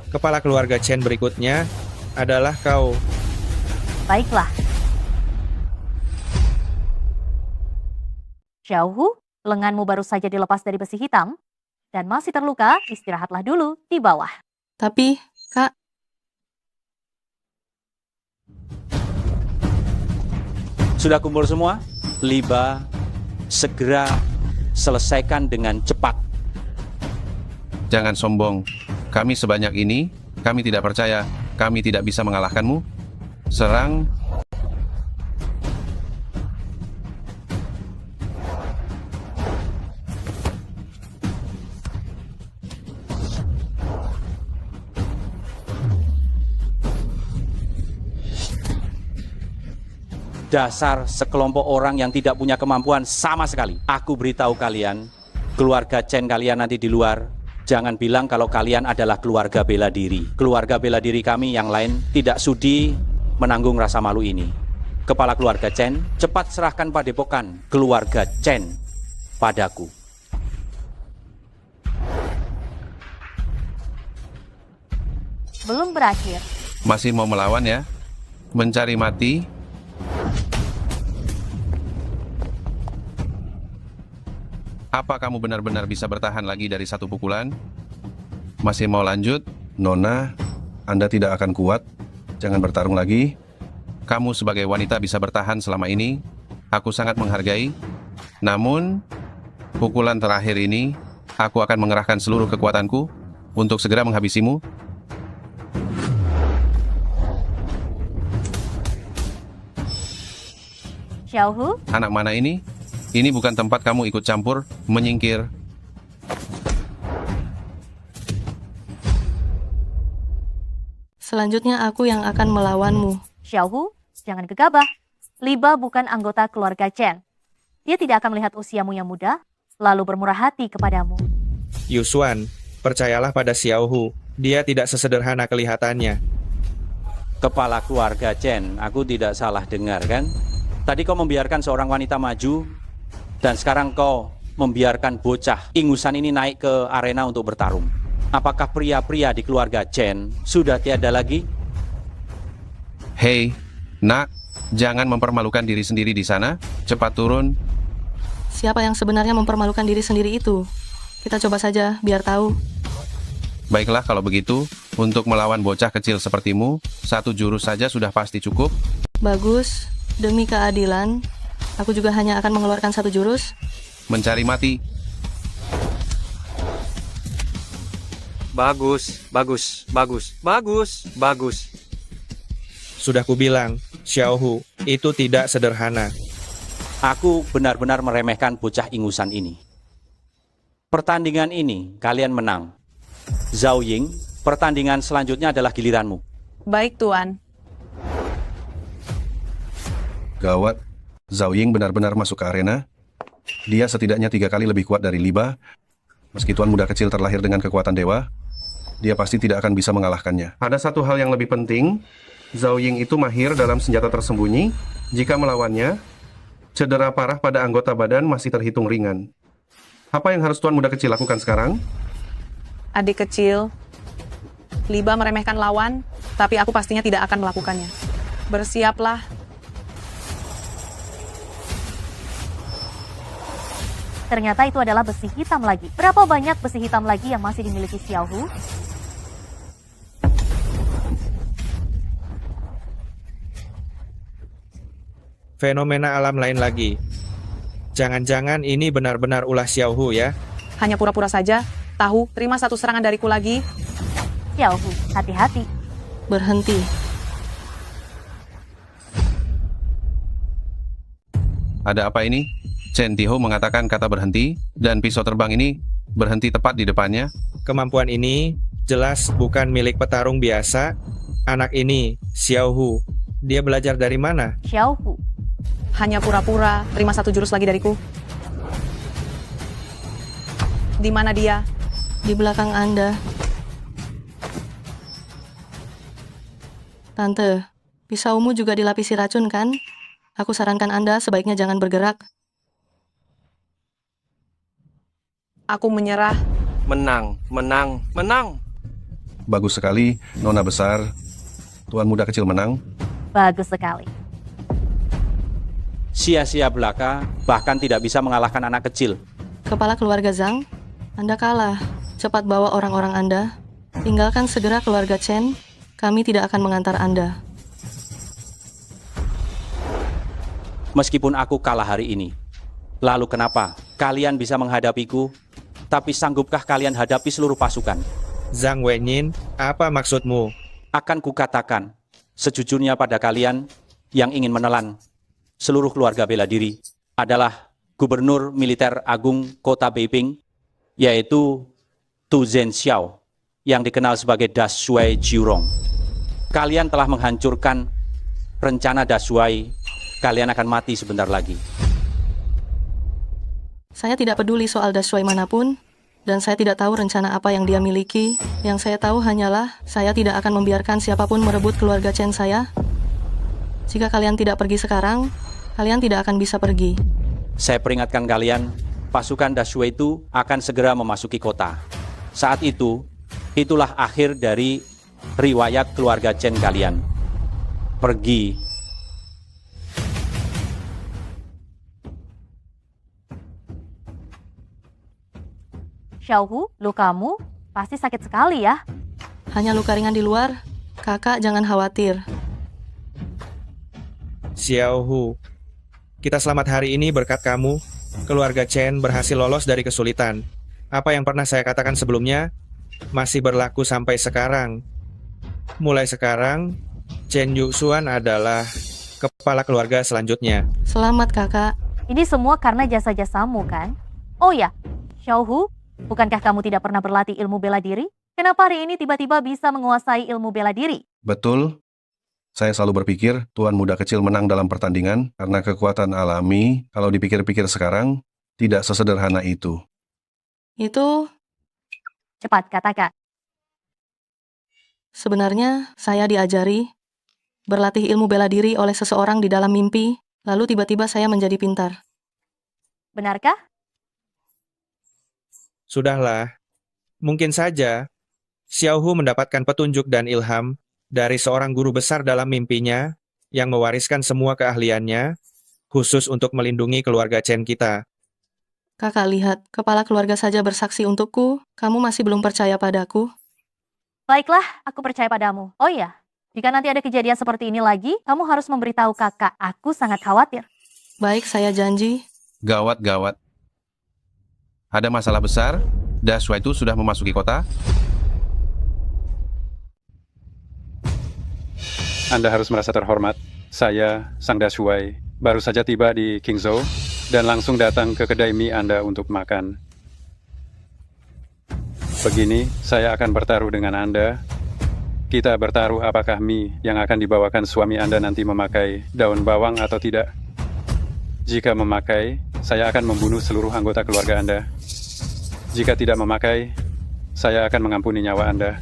kepala keluarga Chen berikutnya adalah kau. Baiklah. Xiaohu, lenganmu baru saja dilepas dari besi hitam dan masih terluka, istirahatlah dulu di bawah. Tapi, Kak, Sudah kumpul semua? Liba, segera selesaikan dengan cepat. Jangan sombong. Kami sebanyak ini, kami tidak percaya kami tidak bisa mengalahkanmu. Serang. Dasar sekelompok orang yang tidak punya kemampuan sama sekali. Aku beritahu kalian, keluarga Chen kalian nanti di luar, jangan bilang kalau kalian adalah keluarga bela diri. Keluarga bela diri kami yang lain tidak sudi menanggung rasa malu ini. Kepala keluarga Chen, cepat serahkan padepokan keluarga Chen padaku. Belum berakhir. Masih mau melawan ya? Mencari mati? Apa kamu benar-benar bisa bertahan lagi dari satu pukulan? Masih mau lanjut? Nona, Anda tidak akan kuat. Jangan bertarung lagi. Kamu sebagai wanita bisa bertahan selama ini. Aku sangat menghargai. Namun, pukulan terakhir ini, aku akan mengerahkan seluruh kekuatanku untuk segera menghabisimu. Xiaohu, Anak mana ini? Ini bukan tempat kamu ikut campur, menyingkir. selanjutnya aku yang akan melawanmu. Xiaohu, jangan gegabah. Liba bukan anggota keluarga Chen. Dia tidak akan melihat usiamu yang muda, lalu bermurah hati kepadamu. Yuxuan, percayalah pada Xiaohu. Dia tidak sesederhana kelihatannya. Kepala keluarga Chen, aku tidak salah dengar kan? Tadi kau membiarkan seorang wanita maju, dan sekarang kau membiarkan bocah ingusan ini naik ke arena untuk bertarung. Apakah pria-pria di keluarga Chen sudah tiada lagi? Hei, nak, jangan mempermalukan diri sendiri di sana. Cepat turun. Siapa yang sebenarnya mempermalukan diri sendiri itu? Kita coba saja, biar tahu. Baiklah kalau begitu, untuk melawan bocah kecil sepertimu, satu jurus saja sudah pasti cukup. Bagus, demi keadilan, aku juga hanya akan mengeluarkan satu jurus. Mencari mati. Bagus, bagus, bagus, bagus, bagus. Sudah kubilang, Xiaohu, itu tidak sederhana. Aku benar-benar meremehkan bocah ingusan ini. Pertandingan ini kalian menang. Zhao Ying, pertandingan selanjutnya adalah giliranmu. Baik, Tuan. Gawat, Zhao Ying benar-benar masuk ke arena. Dia setidaknya 3 kali lebih kuat dari Liba. Meski tuan muda kecil terlahir dengan kekuatan dewa, dia pasti tidak akan bisa mengalahkannya. Ada satu hal yang lebih penting, Zhao Ying itu mahir dalam senjata tersembunyi. Jika melawannya, cedera parah pada anggota badan masih terhitung ringan. Apa yang harus tuan muda kecil lakukan sekarang? Adik kecil, Liba meremehkan lawan, tapi aku pastinya tidak akan melakukannya. Bersiaplah. Ternyata itu adalah besi hitam lagi. Berapa banyak besi hitam lagi yang masih dimiliki Xiao Hu? Fenomena alam lain lagi. Jangan-jangan ini benar-benar ulah Xiao Hu ya? Hanya pura-pura saja. Tahu, terima satu serangan dariku lagi. Xiao Hu, hati-hati. Berhenti. Ada apa ini? Chen Tiho mengatakan kata berhenti, dan pisau terbang ini berhenti tepat di depannya. Kemampuan ini jelas bukan milik petarung biasa. Anak ini, Xiao Hu, dia belajar dari mana? Xiao Hu. Hanya pura-pura, terima satu jurus lagi dariku. Di mana dia? Di belakang Anda. Tante, pisaumu juga dilapisi racun kan? Aku sarankan Anda sebaiknya jangan bergerak. Aku menyerah. Menang, menang, menang. Bagus sekali, Nona besar. Tuan muda kecil menang. Bagus sekali. Sia-sia belaka, bahkan tidak bisa mengalahkan anak kecil. Kepala keluarga Zhang, Anda kalah. Cepat bawa orang-orang Anda. Tinggalkan segera keluarga Chen. Kami tidak akan mengantar Anda. Meskipun aku kalah hari ini, lalu kenapa kalian bisa menghadapiku? Tapi sanggupkah kalian hadapi seluruh pasukan? Zhang Wenyin, apa maksudmu? Akan kukatakan sejujurnya pada kalian yang ingin menelan seluruh keluarga bela diri adalah Gubernur Militer Agung Kota Beiping, yaitu Tu Zhenxiao, yang dikenal sebagai Da Shui Jiurong. Kalian telah menghancurkan rencana Da Shui. Kalian akan mati sebentar lagi. Saya tidak peduli soal Da Shui manapun, dan saya tidak tahu rencana apa yang dia miliki. Yang saya tahu hanyalah, saya tidak akan membiarkan siapapun merebut keluarga Chen saya. Jika kalian tidak pergi sekarang, kalian tidak akan bisa pergi. Saya peringatkan kalian, pasukan Da Shui itu akan segera memasuki kota. Saat itu, itulah akhir dari riwayat keluarga Chen kalian. Pergi. Xiao Hu, lukamu pasti sakit sekali ya. Hanya luka ringan di luar. Kakak jangan khawatir. Xiao Hu, kita selamat hari ini berkat kamu. Keluarga Chen berhasil lolos dari kesulitan. Apa yang pernah saya katakan sebelumnya masih berlaku sampai sekarang. Mulai sekarang, Chen Yuxuan adalah kepala keluarga selanjutnya. Selamat kakak. Ini semua karena jasa-jasamu kan? Oh ya, Xiao Hu, bukankah kamu tidak pernah berlatih ilmu bela diri? Kenapa hari ini tiba-tiba bisa menguasai ilmu bela diri? Betul. Saya selalu berpikir tuan muda kecil menang dalam pertandingan karena kekuatan alami, kalau dipikir-pikir sekarang, tidak sesederhana itu. Itu Cepat katakan. sebenarnya saya diajari berlatih ilmu bela diri oleh seseorang di dalam mimpi, lalu tiba-tiba saya menjadi pintar. Benarkah? Sudahlah. Mungkin saja Xiao Hu mendapatkan petunjuk dan ilham dari seorang guru besar dalam mimpinya yang mewariskan semua keahliannya khusus untuk melindungi keluarga Chen kita. Kakak lihat, kepala keluarga saja bersaksi untukku, kamu masih belum percaya padaku? Baiklah, aku percaya padamu. Oh iya, jika nanti ada kejadian seperti ini lagi, kamu harus memberitahu kakak. Aku sangat khawatir. Baik, saya janji. Gawat-gawat. Ada masalah besar, Da Shui itu sudah memasuki kota. Anda harus merasa terhormat. Saya, Sang Da Shui, baru saja tiba di Qingzhou dan langsung datang ke kedai mie Anda untuk makan. Begini, saya akan bertaruh dengan Anda. Kita bertaruh apakah mie yang akan dibawakan suami Anda nanti memakai daun bawang atau tidak. Jika memakai, saya akan membunuh seluruh anggota keluarga Anda. Jika tidak memakai, saya akan mengampuni nyawa Anda.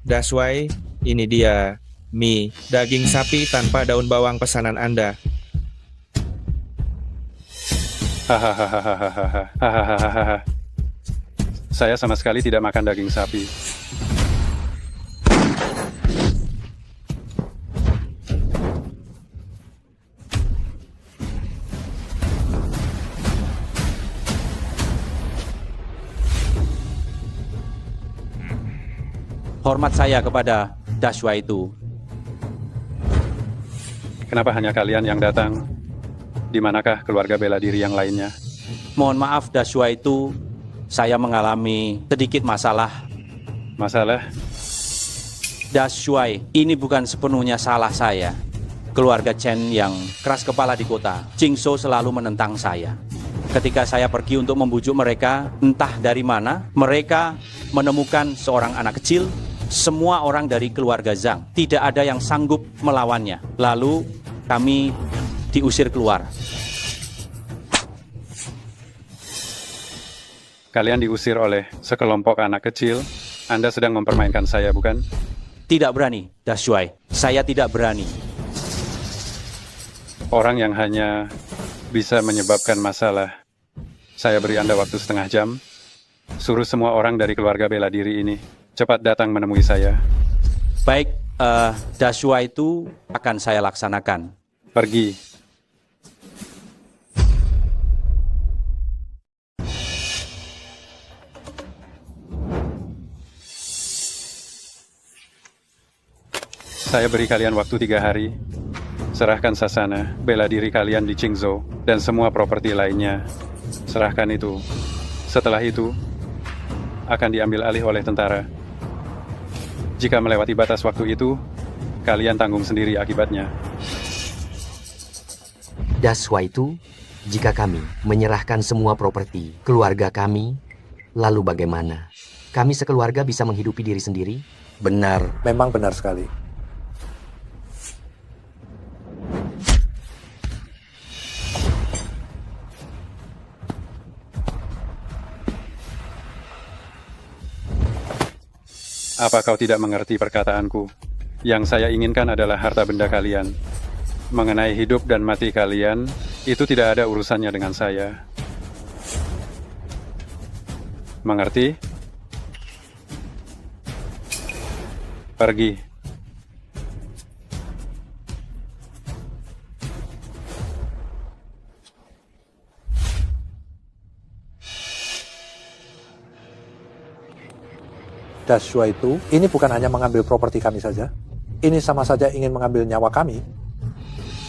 Daswai, ini dia mie daging sapi tanpa daun bawang pesanan Anda. Hahaha. Saya sama sekali tidak makan daging sapi. Hormat saya kepada Dashwa itu. Kenapa hanya kalian yang datang? Di manakah keluarga bela diri yang lainnya? Mohon maaf Dashwa itu, saya mengalami sedikit masalah. Masalah? Dashwa, ini bukan sepenuhnya salah saya. Keluarga Chen yang keras kepala di kota, Jingzhou selalu menentang saya. Ketika saya pergi untuk membujuk mereka, entah dari mana, mereka menemukan seorang anak kecil. Semua orang dari keluarga Zhang, tidak ada yang sanggup melawannya. Lalu kami diusir keluar. Kalian diusir oleh sekelompok anak kecil. Anda sedang mempermainkan saya, bukan? Tidak berani, Dashwai. Saya tidak berani. Orang yang hanya bisa menyebabkan masalah. Saya beri Anda waktu setengah jam. Suruh semua orang dari keluarga bela diri ini cepat datang menemui saya. Baik, Dashwa itu akan saya laksanakan. Pergi. Saya beri kalian waktu 3 hari. Serahkan sasana, bela diri kalian di Qingzhou, dan semua properti lainnya. Serahkan itu. Setelah itu, akan diambil alih oleh tentara. Jika melewati batas waktu itu, kalian tanggung sendiri akibatnya. Dashwa itu, jika kami menyerahkan semua properti keluarga kami, lalu bagaimana? Kami sekeluarga bisa menghidupi diri sendiri? Benar. Memang benar sekali. Apa kau tidak mengerti perkataanku? Yang saya inginkan adalah harta benda kalian. Mengenai hidup dan mati kalian, itu tidak ada urusannya dengan saya. Mengerti? Pergi. Dashwa itu, ini bukan hanya mengambil properti kami saja. Ini sama saja ingin mengambil nyawa kami.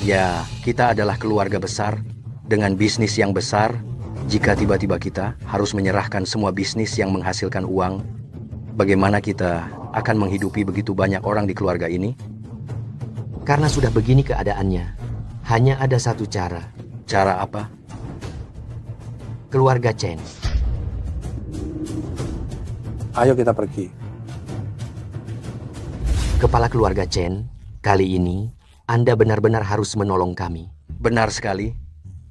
Ya, kita adalah keluarga besar dengan bisnis yang besar. Jika tiba-tiba kita harus menyerahkan semua bisnis yang menghasilkan uang, bagaimana kita akan menghidupi begitu banyak orang di keluarga ini? Karena sudah begini keadaannya, hanya ada satu cara. Cara apa? Keluarga Chen. Ayo kita pergi. Kepala keluarga Chen, kali ini Anda benar-benar harus menolong kami. Benar sekali.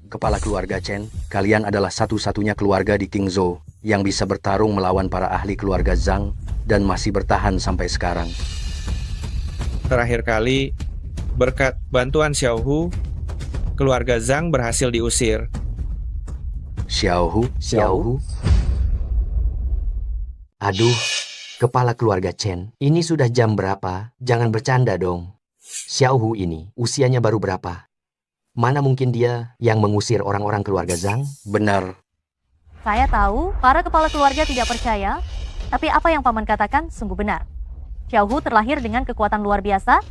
Kepala keluarga Chen, kalian adalah satu-satunya keluarga di Qingzhou yang bisa bertarung melawan para ahli keluarga Zhang dan masih bertahan sampai sekarang. Terakhir kali, berkat bantuan Xiaohu, keluarga Zhang berhasil diusir. Xiaohu? Aduh, kepala keluarga Chen, ini sudah jam berapa? Jangan bercanda dong. Xiaohu ini, usianya baru berapa? Mana mungkin dia yang mengusir orang-orang keluarga Zhang? Benar. Saya tahu para kepala keluarga tidak percaya, tapi apa yang Paman katakan sungguh benar. Xiaohu terlahir dengan kekuatan luar biasa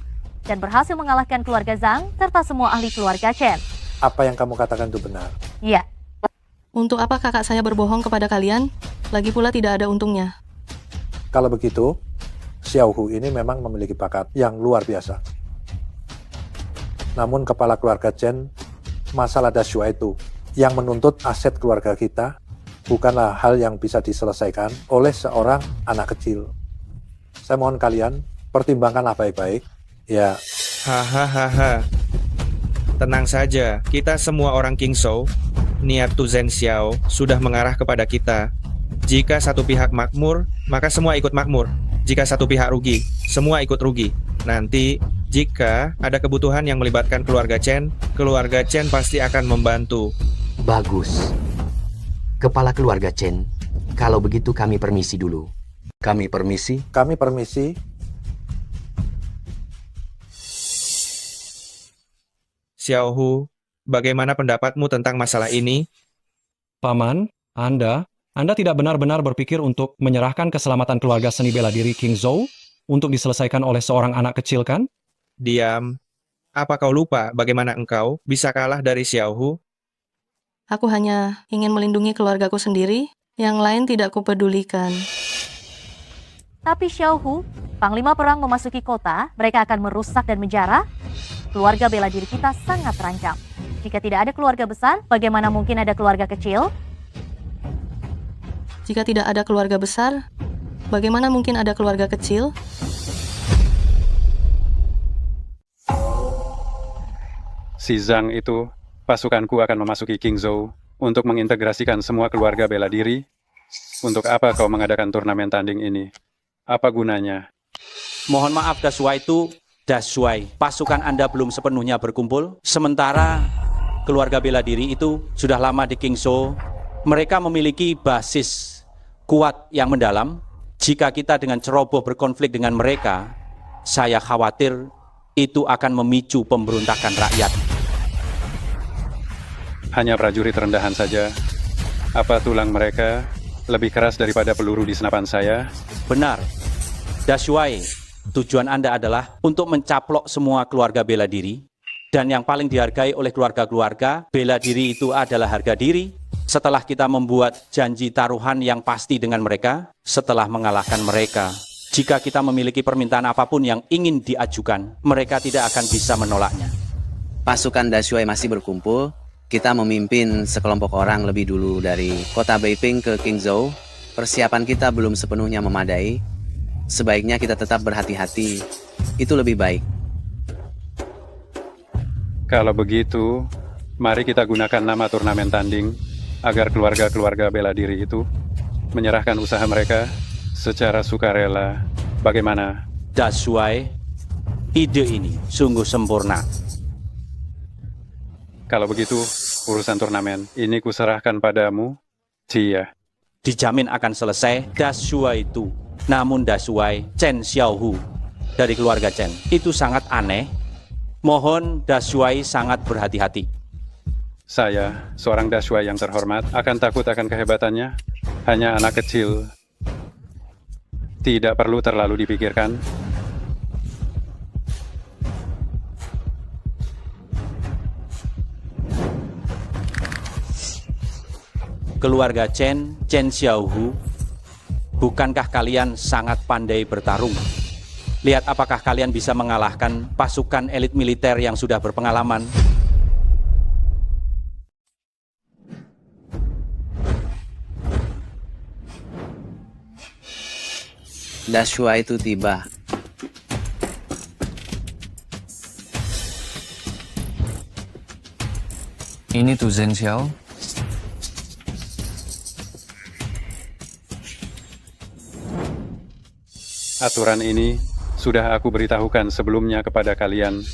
dan berhasil mengalahkan keluarga Zhang serta semua ahli keluarga Chen. Apa yang kamu katakan itu benar? Iya. Untuk apa kakak saya berbohong kepada kalian? Lagi pula tidak ada untungnya. Kalau begitu, Xiaohu ini memang memiliki bakat yang luar biasa. Namun kepala keluarga Chen, masalah Dashwa itu yang menuntut aset keluarga kita bukanlah hal yang bisa diselesaikan oleh seorang anak kecil. Saya mohon kalian pertimbangkanlah baik-baik. Ya. Hahaha. Tenang saja, kita semua orang Qingzhou, niat Tu Zhen Xiao sudah mengarah kepada kita. Jika satu pihak makmur, maka semua ikut makmur. Jika satu pihak rugi, semua ikut rugi. Nanti, jika ada kebutuhan yang melibatkan keluarga Chen pasti akan membantu. Bagus. Kepala keluarga Chen, kalau begitu kami permisi dulu. Kami permisi. Kami permisi. Xiao Hu, bagaimana pendapatmu tentang masalah ini? Paman, Anda tidak benar-benar berpikir untuk menyerahkan keselamatan keluarga seni bela diri Qingzhou untuk diselesaikan oleh seorang anak kecil, kan? Diam. Apa kau lupa bagaimana engkau bisa kalah dari Xiao Hu? Aku hanya ingin melindungi keluargaku sendiri, yang lain tidak kupedulikan. Tapi Xiao Hu, Panglima Perang memasuki kota, mereka akan merusak dan menjara. Keluarga bela diri kita sangat terancam. Jika tidak ada keluarga besar, bagaimana mungkin ada keluarga kecil? Jika tidak ada keluarga besar, bagaimana mungkin ada keluarga kecil? Si Zhang itu, pasukanku akan memasuki Qingzhou untuk mengintegrasikan semua keluarga bela diri. Untuk apa kau mengadakan turnamen tanding ini? Apa gunanya? Mohon maaf Dashuai itu, Dashuai, pasukan Anda belum sepenuhnya berkumpul. Sementara keluarga bela diri itu sudah lama di Qingzhou. Mereka memiliki basis kuat yang mendalam. Jika kita dengan ceroboh berkonflik dengan mereka, saya khawatir itu akan memicu pemberontakan rakyat. Hanya prajurit rendahan saja. Apa tulang mereka lebih keras daripada peluru di senapan saya? Benar. Dashuai, tujuan Anda adalah untuk mencaplok semua keluarga bela diri. Dan yang paling dihargai oleh keluarga-keluarga bela diri itu adalah harga diri. Setelah kita membuat janji taruhan yang pasti dengan mereka, setelah mengalahkan mereka, jika kita memiliki permintaan apapun yang ingin diajukan, mereka tidak akan bisa menolaknya. Pasukan Dashuai masih berkumpul. Kita memimpin sekelompok orang lebih dulu dari kota Beiping ke Qingzhou. Persiapan kita belum sepenuhnya memadai. Sebaiknya kita tetap berhati-hati. Itu lebih baik. Kalau begitu, mari kita gunakan nama turnamen tanding agar keluarga-keluarga bela diri itu menyerahkan usaha mereka secara sukarela. Bagaimana? Dashuai, ide ini sungguh sempurna. Kalau begitu, urusan turnamen ini kuserahkan padamu, Cia. Dijamin akan selesai Dashuai itu. Namun Dashuai Chen Xiaohu dari keluarga Chen itu sangat aneh. Mohon Dashuai sangat berhati-hati. Saya, seorang Dashuai yang terhormat, akan takut akan kehebatannya. Hanya anak kecil. Tidak perlu terlalu dipikirkan. Keluarga Chen Xiaohu, bukankah kalian sangat pandai bertarung? Lihat apakah kalian bisa mengalahkan pasukan elit militer yang sudah berpengalaman. Dashuai itu tiba. Ini Tu Zhen Xiao. Aturan ini sudah aku beritahukan sebelumnya kepada kalian.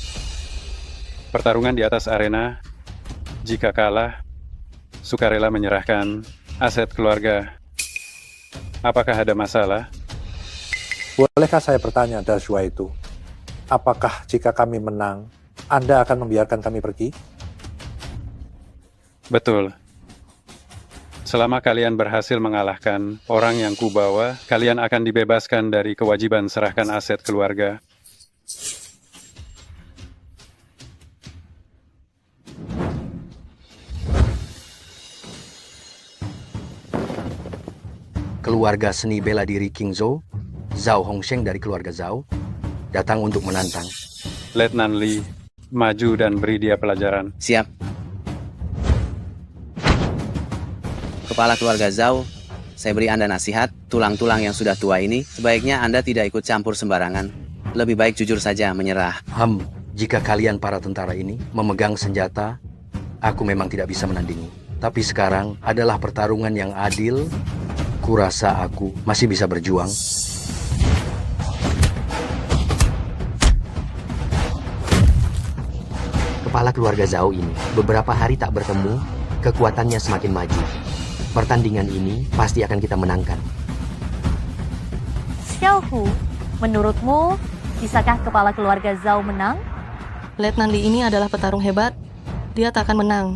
Pertarungan di atas arena, jika kalah, sukarela menyerahkan aset keluarga. Apakah ada masalah? Bolehkah saya bertanya, Dashuai itu? Apakah jika kami menang, Anda akan membiarkan kami pergi? Betul. Selama kalian berhasil mengalahkan orang yang kubawa, kalian akan dibebaskan dari kewajiban serahkan aset keluarga. Keluarga seni bela diri Qingzhou, Zhao Hongsheng dari keluarga Zhao, datang untuk menantang. Letnan Li, maju dan beri dia pelajaran. Siap. Kepala keluarga Zhao, saya beri Anda nasihat, tulang-tulang yang sudah tua ini, sebaiknya Anda tidak ikut campur sembarangan. Lebih baik jujur saja menyerah. Jika kalian para tentara ini memegang senjata, aku memang tidak bisa menandingi. Tapi sekarang adalah pertarungan yang adil. Kurasa aku masih bisa berjuang. Kepala keluarga Zhao ini beberapa hari tak bertemu, kekuatannya semakin maju. Pertandingan ini pasti akan kita menangkan. Xiao Hu, menurutmu, bisakah kepala keluarga Zhao menang? Letnan Li ini adalah petarung hebat. Dia tak akan menang.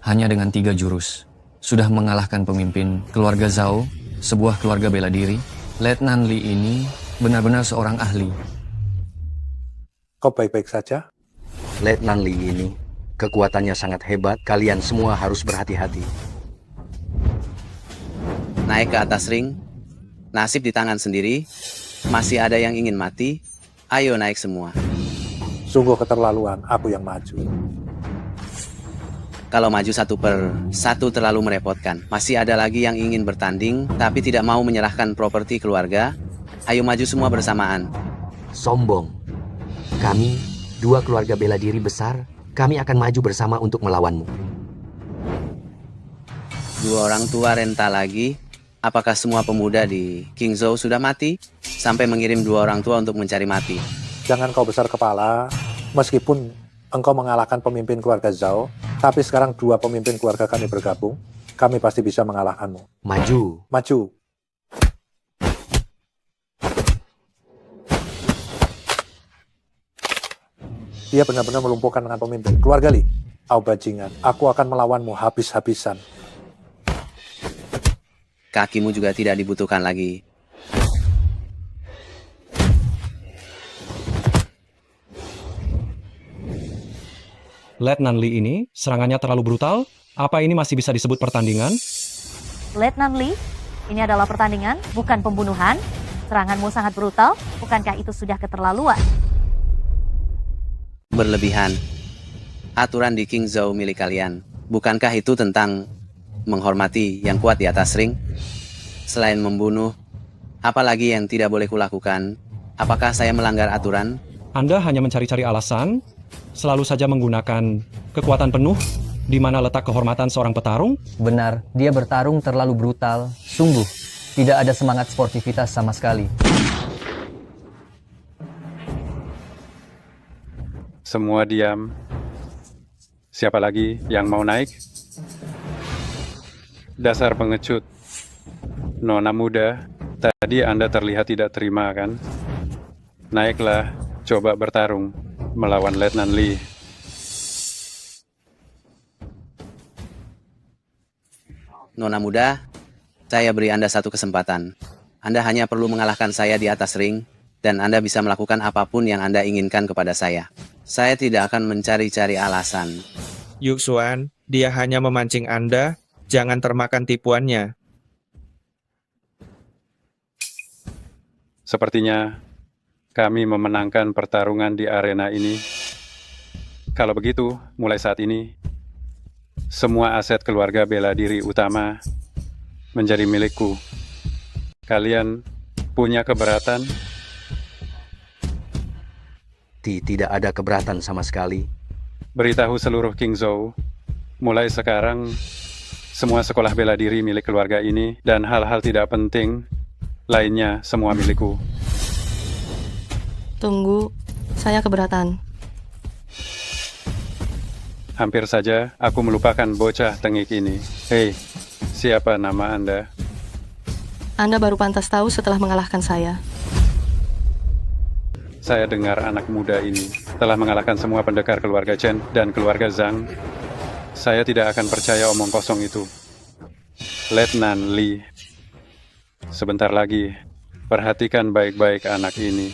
Hanya dengan 3 jurus, sudah mengalahkan pemimpin keluarga Zhao, sebuah keluarga bela diri. Letnan Li ini benar-benar seorang ahli. Kau baik-baik saja? Letnan Li ini, kekuatannya sangat hebat. Kalian semua harus berhati-hati. Naik ke atas ring, nasib di tangan sendiri. Masih ada yang ingin mati, ayo naik semua. Sungguh keterlaluan, aku yang maju. Kalau maju 1 per 1 terlalu merepotkan. Masih ada lagi yang ingin bertanding, tapi tidak mau menyerahkan properti keluarga. Ayo maju semua bersamaan. Sombong. Kami, 2 keluarga bela diri besar, kami akan maju bersama untuk melawanmu. 2 orang tua renta lagi. Apakah semua pemuda di Qingzhou sudah mati? Sampai mengirim 2 orang tua untuk mencari mati. Jangan kau besar kepala, meskipun engkau mengalahkan pemimpin keluarga Zhao, tapi sekarang 2 pemimpin keluarga kami bergabung, kami pasti bisa mengalahkanmu. Maju. Maju. Dia benar-benar melumpuhkan dengan pemimpin. Keluarga Li, kau bajingan, aku akan melawanmu habis-habisan. Kakimu juga tidak dibutuhkan lagi. Letnan Li ini serangannya terlalu brutal. Apa ini masih bisa disebut pertandingan? Letnan Li, ini adalah pertandingan, bukan pembunuhan. Seranganmu sangat brutal, bukankah itu sudah keterlaluan? Berlebihan. Aturan di Qingzhou milik kalian. Bukankah itu tentang menghormati yang kuat di atas ring? Selain membunuh, apalagi yang tidak boleh kulakukan? Apakah saya melanggar aturan? Anda hanya mencari-cari alasan, selalu saja menggunakan kekuatan penuh, di mana letak kehormatan seorang petarung? Benar, dia bertarung terlalu brutal. Sungguh, tidak ada semangat sportivitas sama sekali. Semua diam. Siapa lagi yang mau naik? Dasar pengecut. Nona muda, tadi Anda terlihat tidak terima kan? Naiklah, coba bertarung melawan Letnan Li. Nona muda, saya beri Anda 1 kesempatan. Anda hanya perlu mengalahkan saya di atas ring, dan Anda bisa melakukan apapun yang Anda inginkan kepada saya. Saya tidak akan mencari-cari alasan. Yu Xuan, dia hanya memancing Anda, jangan termakan tipuannya. Sepertinya kami memenangkan pertarungan di arena ini. Kalau begitu, mulai saat ini, semua aset keluarga bela diri utama menjadi milikku. Kalian punya keberatan? Tidak ada keberatan sama sekali. Beritahu seluruh Qingzhou, mulai sekarang, semua sekolah bela diri milik keluarga ini dan hal-hal tidak penting lainnya semua milikku. Tunggu, saya keberatan. Hampir saja aku melupakan bocah tengik ini. Hei, siapa nama Anda? Anda baru pantas tahu setelah mengalahkan saya. Saya dengar anak muda ini telah mengalahkan semua pendekar keluarga Chen dan keluarga Zhang. Saya tidak akan percaya omong kosong itu. Letnan Li, sebentar lagi, perhatikan baik-baik anak ini.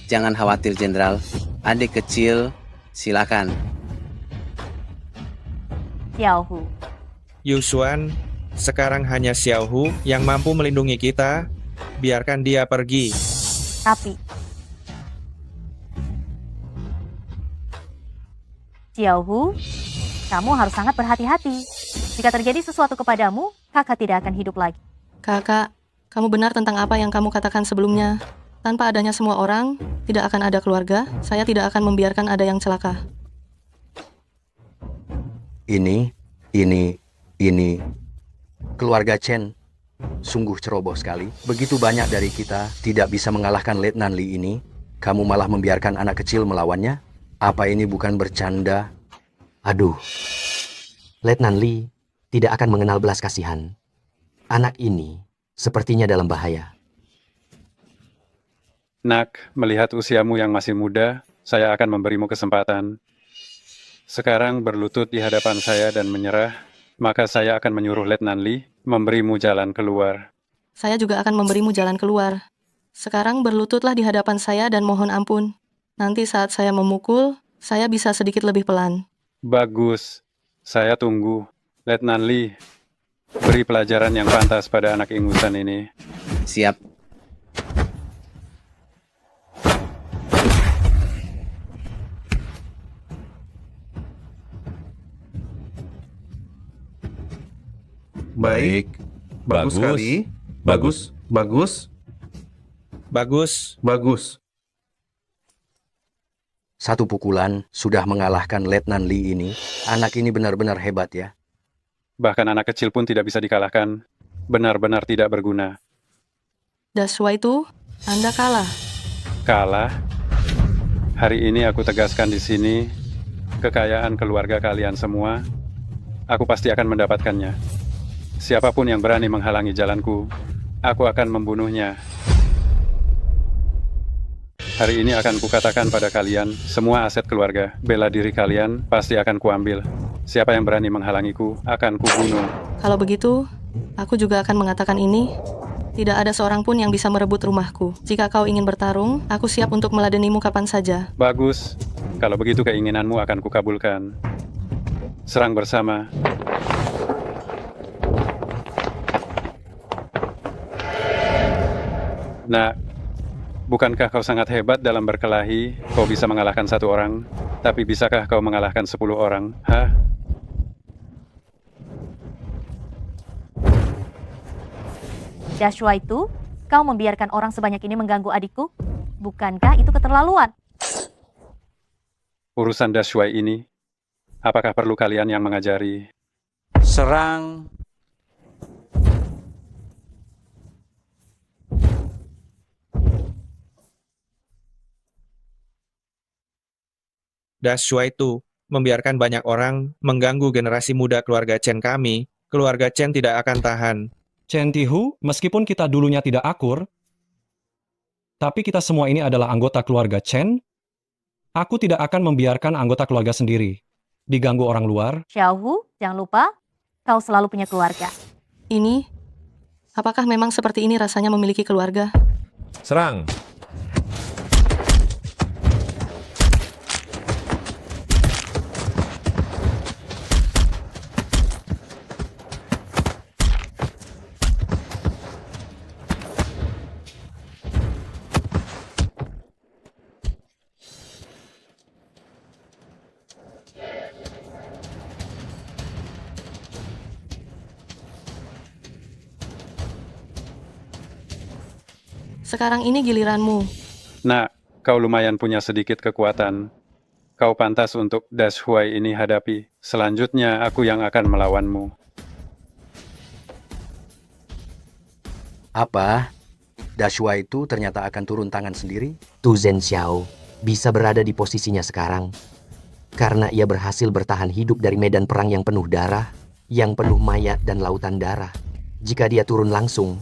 Jangan khawatir, Jenderal. Adik kecil, silakan. Xiao Hu, Yusuan, sekarang hanya Xiaohu yang mampu melindungi kita. Biarkan dia pergi. Tapi Xiaohu, kamu harus sangat berhati-hati. Jika terjadi sesuatu kepadamu, kakak tidak akan hidup lagi. Kakak, kamu benar tentang apa yang kamu katakan sebelumnya. Tanpa adanya semua orang, tidak akan ada keluarga. Saya tidak akan membiarkan ada yang celaka. Ini. Keluarga Chen sungguh ceroboh sekali. Begitu banyak dari kita tidak bisa mengalahkan Letnan Li ini. Kamu malah membiarkan anak kecil melawannya? Apa ini bukan bercanda? Aduh, Letnan Li tidak akan mengenal belas kasihan. Anak ini sepertinya dalam bahaya. Nak, melihat usiamu yang masih muda, saya akan memberimu kesempatan. Sekarang berlutut di hadapan saya dan menyerah, maka saya akan menyuruh Letnan Li memberimu jalan keluar. Saya juga akan memberimu jalan keluar. Sekarang berlututlah di hadapan saya dan mohon ampun. Nanti saat saya memukul, saya bisa sedikit lebih pelan. Bagus, saya tunggu. Letnan Li, beri pelajaran yang pantas pada anak ingusan ini. Siap. Baik. Bagus sekali. Bagus. Satu pukulan sudah mengalahkan Letnan Li ini. Anak ini benar-benar hebat ya. Bahkan anak kecil pun tidak bisa dikalahkan. Benar-benar tidak berguna. Daswa itu, Anda kalah. Kalah? Hari ini aku tegaskan di sini, kekayaan keluarga kalian semua, aku pasti akan mendapatkannya. Siapapun yang berani menghalangi jalanku, aku akan membunuhnya. Hari ini akan kukatakan pada kalian, semua aset keluarga, bela diri kalian, pasti akan kuambil. Siapa yang berani menghalangiku, akan kubunuh. Kalau begitu, aku juga akan mengatakan ini. Tidak ada seorang pun yang bisa merebut rumahku. Jika kau ingin bertarung, aku siap untuk meladenimu kapan saja. Bagus. Kalau begitu keinginanmu akan kukabulkan. Serang bersama. Nah, bukankah kau sangat hebat dalam berkelahi? Kau bisa mengalahkan satu orang, tapi bisakah kau mengalahkan 10 orang? Hah? Joshua itu, kau membiarkan orang sebanyak ini mengganggu adikku? Bukankah itu keterlaluan? Urusan Dashuai ini, apakah perlu kalian yang mengajari? Serang. Daswa itu membiarkan banyak orang mengganggu generasi muda keluarga Chen kami. Keluarga Chen tidak akan tahan. Chen Tihu, meskipun kita dulunya tidak akur, tapi kita semua ini adalah anggota keluarga Chen. Aku tidak akan membiarkan anggota keluarga sendiri diganggu orang luar. Xiaohu, jangan lupa, kau selalu punya keluarga. Ini, apakah memang seperti ini rasanya memiliki keluarga? Serang! Sekarang ini giliranmu. Nah, kau lumayan punya sedikit kekuatan. Kau pantas untuk Dashuai ini hadapi. Selanjutnya, aku yang akan melawanmu. Apa? Dashua itu ternyata akan turun tangan sendiri? Tu Zhen Xiao bisa berada di posisinya sekarang karena ia berhasil bertahan hidup dari medan perang yang penuh darah, yang penuh mayat dan lautan darah. Jika dia turun langsung,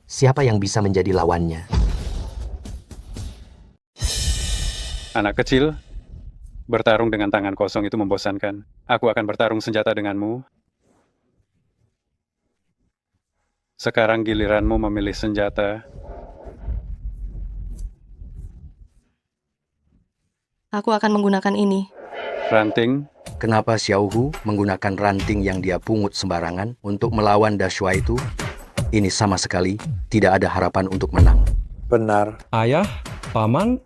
siapa yang bisa menjadi lawannya? Anak kecil, bertarung dengan tangan kosong itu membosankan. Aku akan bertarung senjata denganmu. Sekarang giliranmu memilih senjata. Aku akan menggunakan ini. Ranting? Kenapa Xiaohu menggunakan ranting yang dia pungut sembarangan untuk melawan Dashua itu? Ini sama sekali tidak ada harapan untuk menang. Benar. Ayah, Paman,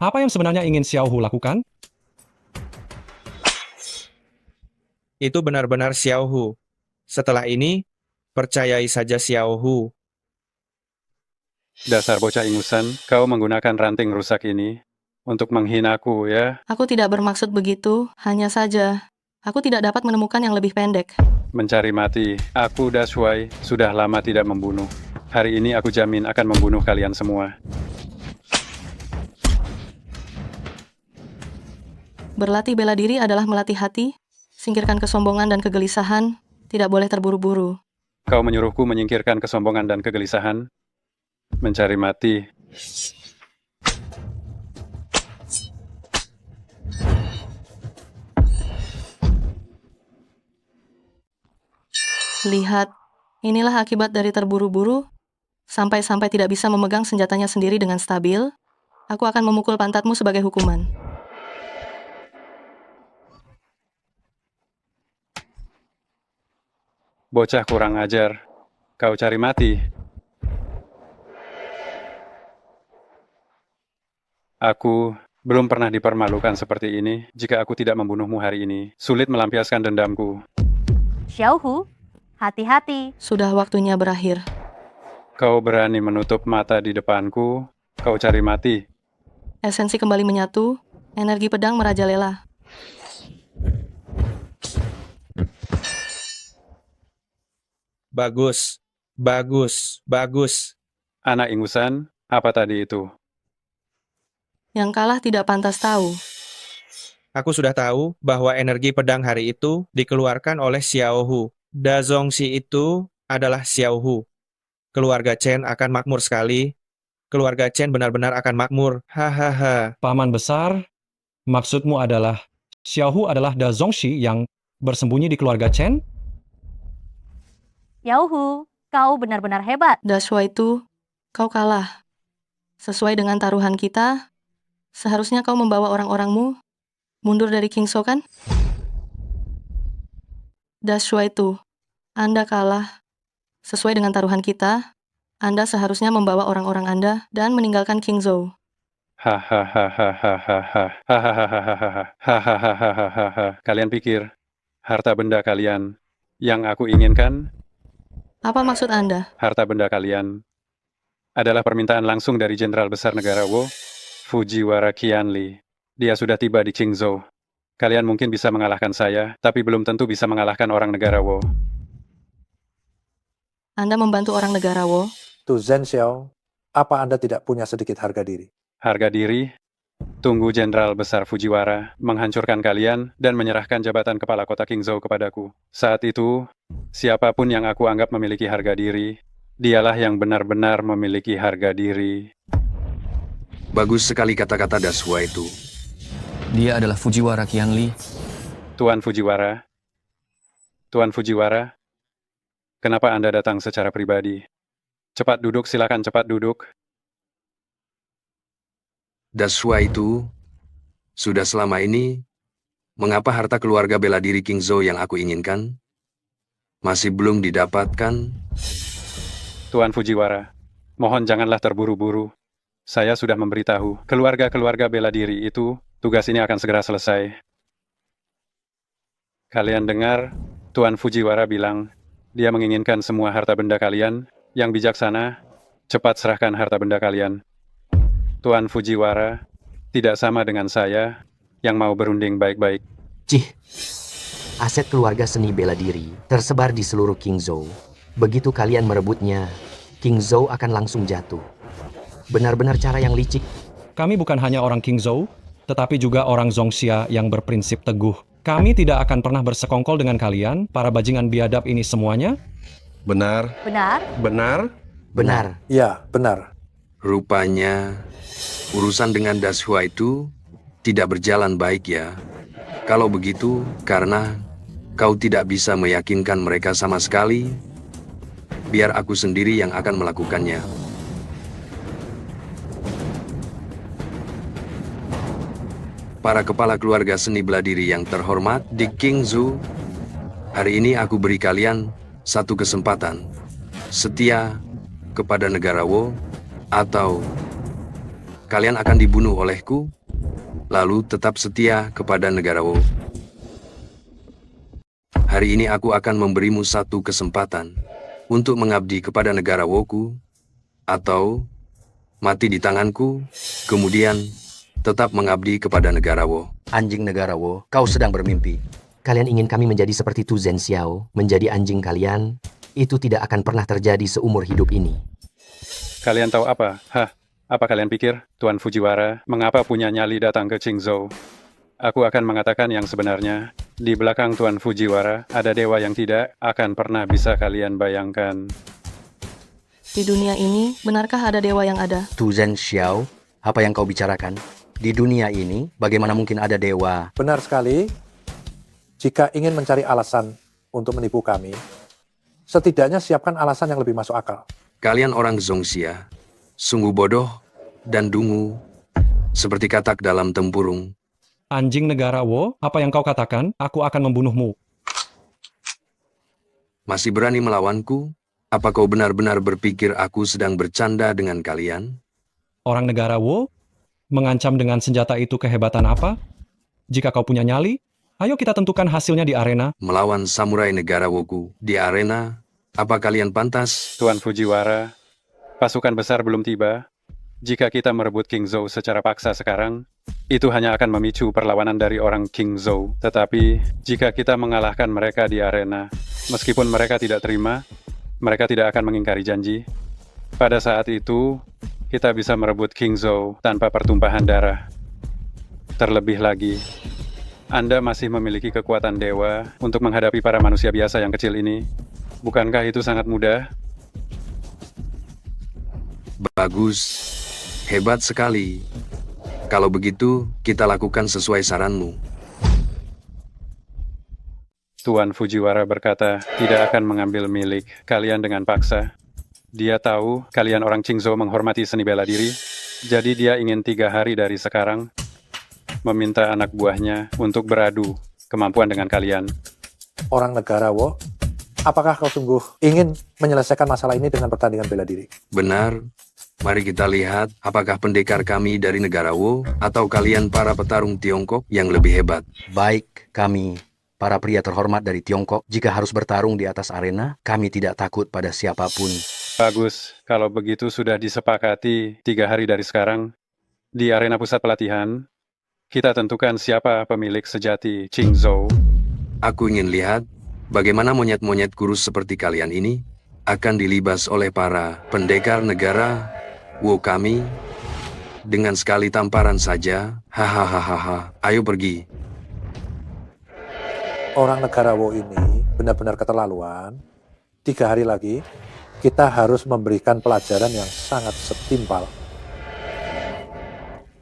apa yang sebenarnya ingin Xiaohu lakukan? Itu benar-benar Xiaohu. Setelah ini, percayai saja Xiaohu. Dasar bocah ingusan, kau menggunakan ranting rusak ini untuk menghinaku, ya? Aku tidak bermaksud begitu, hanya saja aku tidak dapat menemukan yang lebih pendek. Mencari mati. Aku, Dashuai, sudah lama tidak membunuh. Hari ini aku jamin akan membunuh kalian semua. Berlatih bela diri adalah melatih hati, singkirkan kesombongan dan kegelisahan, tidak boleh terburu-buru. Kau menyuruhku menyingkirkan kesombongan dan kegelisahan, mencari mati. Lihat, inilah akibat dari terburu-buru. Sampai-sampai tidak bisa memegang senjatanya sendiri dengan stabil, aku akan memukul pantatmu sebagai hukuman. Bocah kurang ajar. Kau cari mati. Aku belum pernah dipermalukan seperti ini. Jika aku tidak membunuhmu hari ini, sulit melampiaskan dendamku. Xiaohu, hati-hati. Sudah waktunya berakhir. Kau berani menutup mata di depanku, kau cari mati. Esensi kembali menyatu, energi pedang merajalela. Bagus, bagus, bagus. Anak ingusan, apa tadi itu? Yang kalah tidak pantas tahu. Aku sudah tahu bahwa energi pedang hari itu dikeluarkan oleh Xiaohu. Da Zongxi itu adalah Xiaohu. Keluarga Chen akan makmur sekali. Keluarga Chen benar-benar akan makmur. Hahaha. Paman besar, maksudmu adalah Xiaohu adalah Da Zongxi yang bersembunyi di keluarga Chen? Xiaohu, kau benar-benar hebat. Dashua itu, kau kalah. Sesuai dengan taruhan kita, seharusnya kau membawa orang-orangmu mundur dari Qingzhou, kan? Dashua itu, Anda kalah. Sesuai dengan taruhan kita, Anda seharusnya membawa orang-orang Anda dan meninggalkan Qingzhou. Kalian pikir harta benda kalian yang aku inginkan? Apa maksud Anda? Harta benda kalian adalah permintaan langsung dari Jenderal Besar Negara Wu, Fujiwara Qianli. Dia sudah tiba di Qingzhou. Kalian mungkin bisa mengalahkan saya, tapi belum tentu bisa mengalahkan orang negara Wu. Anda membantu orang negara Wu? Tu Zhen Xiao, apa Anda tidak punya sedikit harga diri? Harga diri? Tunggu Jenderal Besar Fujiwara menghancurkan kalian dan menyerahkan jabatan kepala kota Qingzhou kepadaku. Saat itu, siapapun yang aku anggap memiliki harga diri, dialah yang benar-benar memiliki harga diri. Bagus sekali kata-kata Dashua itu. Dia adalah Fujiwara Qianli. Tuan Fujiwara. Tuan Fujiwara, kenapa Anda datang secara pribadi? Cepat duduk, silakan cepat duduk. Dashua itu, sudah selama ini, mengapa harta keluarga bela diri Qingzhou yang aku inginkan masih belum didapatkan? Tuan Fujiwara, mohon janganlah terburu-buru. Saya sudah memberitahu, keluarga-keluarga bela diri itu, tugas ini akan segera selesai. Kalian dengar, Tuan Fujiwara bilang, dia menginginkan semua harta benda kalian, yang bijaksana, cepat serahkan harta benda kalian. Tuan Fujiwara tidak sama dengan saya yang mau berunding baik-baik. Cih, aset keluarga seni bela diri tersebar di seluruh Qingzhou. Begitu kalian merebutnya, Qingzhou akan langsung jatuh. Benar-benar cara yang licik. Kami bukan hanya orang Qingzhou, tetapi juga orang Zongxia yang berprinsip teguh. Kami tidak akan pernah bersekongkol dengan kalian, para bajingan biadab ini semuanya. Benar. Benar. Benar. Benar. Ya, benar. Rupanya, urusan dengan Dashua itu tidak berjalan baik ya. Kalau begitu, karena kau tidak bisa meyakinkan mereka sama sekali, biar aku sendiri yang akan melakukannya. para kepala keluarga seni bela diri yang terhormat di Qingzhou, hari ini aku beri kalian satu kesempatan. Setia kepada negara Wo, atau kalian akan dibunuh olehku, lalu tetap setia kepada negara Wo. Hari ini aku akan memberimu satu kesempatan untuk mengabdi kepada negara Woku, atau mati di tanganku, kemudian tetap mengabdi kepada negara Wo. Anjing negara Wo, kau sedang bermimpi. Kalian ingin kami menjadi seperti Tu Zhen Xiao, menjadi anjing kalian? Itu tidak akan pernah terjadi seumur hidup ini. Kalian tahu apa? Apa kalian pikir, Tuan Fujiwara, mengapa punya nyali datang ke Qingzhou? Aku akan mengatakan yang sebenarnya. Di belakang Tuan Fujiwara, ada dewa yang tidak akan pernah bisa kalian bayangkan. Di dunia ini, benarkah ada dewa yang ada? Tu Zhen Xiao, apa yang kau bicarakan? Di dunia ini, bagaimana mungkin ada dewa? Benar sekali. Jika ingin mencari alasan untuk menipu kami, setidaknya siapkan alasan yang lebih masuk akal. Kalian orang Zongxia, sungguh bodoh dan dungu, seperti katak dalam tempurung. Anjing negara Wo, apa yang kau katakan? Aku akan membunuhmu. Masih berani melawanku? Apa kau benar-benar berpikir aku sedang bercanda dengan kalian? Orang negara Wo? Mengancam dengan senjata itu kehebatan apa? Jika kau punya nyali, ayo kita tentukan hasilnya di arena. Melawan samurai negara Woku di arena, apa kalian pantas? Tuan Fujiwara, pasukan besar belum tiba. Jika kita merebut Qingzhou secara paksa sekarang, itu hanya akan memicu perlawanan dari orang Qingzhou. Tetapi, jika kita mengalahkan mereka di arena, meskipun mereka tidak terima, mereka tidak akan mengingkari janji. Pada saat itu, kita bisa merebut Qingzhou tanpa pertumpahan darah. Terlebih lagi, Anda masih memiliki kekuatan dewa untuk menghadapi para manusia biasa yang kecil ini. Bukankah itu sangat mudah? Bagus. Hebat sekali. Kalau begitu, kita lakukan sesuai saranmu. Tuan Fujiwara berkata, tidak akan mengambil milik kalian dengan paksa. Dia tahu kalian orang Qingzhou menghormati seni bela diri, jadi dia ingin 3 hari dari sekarang meminta anak buahnya untuk beradu kemampuan dengan kalian. Orang negara Wo, apakah kau sungguh ingin menyelesaikan masalah ini dengan pertandingan bela diri? Benar. Mari kita lihat apakah pendekar kami dari negara Wo atau kalian para petarung Tiongkok yang lebih hebat. Baik, kami para pria terhormat dari Tiongkok, jika harus bertarung di atas arena, kami tidak takut pada siapapun. Bagus, kalau begitu sudah disepakati 3 hari dari sekarang, di arena pusat pelatihan, kita tentukan siapa pemilik sejati Qingzhou. Aku ingin lihat bagaimana monyet-monyet kurus seperti kalian ini akan dilibas oleh para pendekar negara Wo kami dengan sekali tamparan saja. Hahaha, ayo pergi. Orang negara Wo ini benar-benar keterlaluan. 3 hari lagi, kita harus memberikan pelajaran yang sangat setimpal.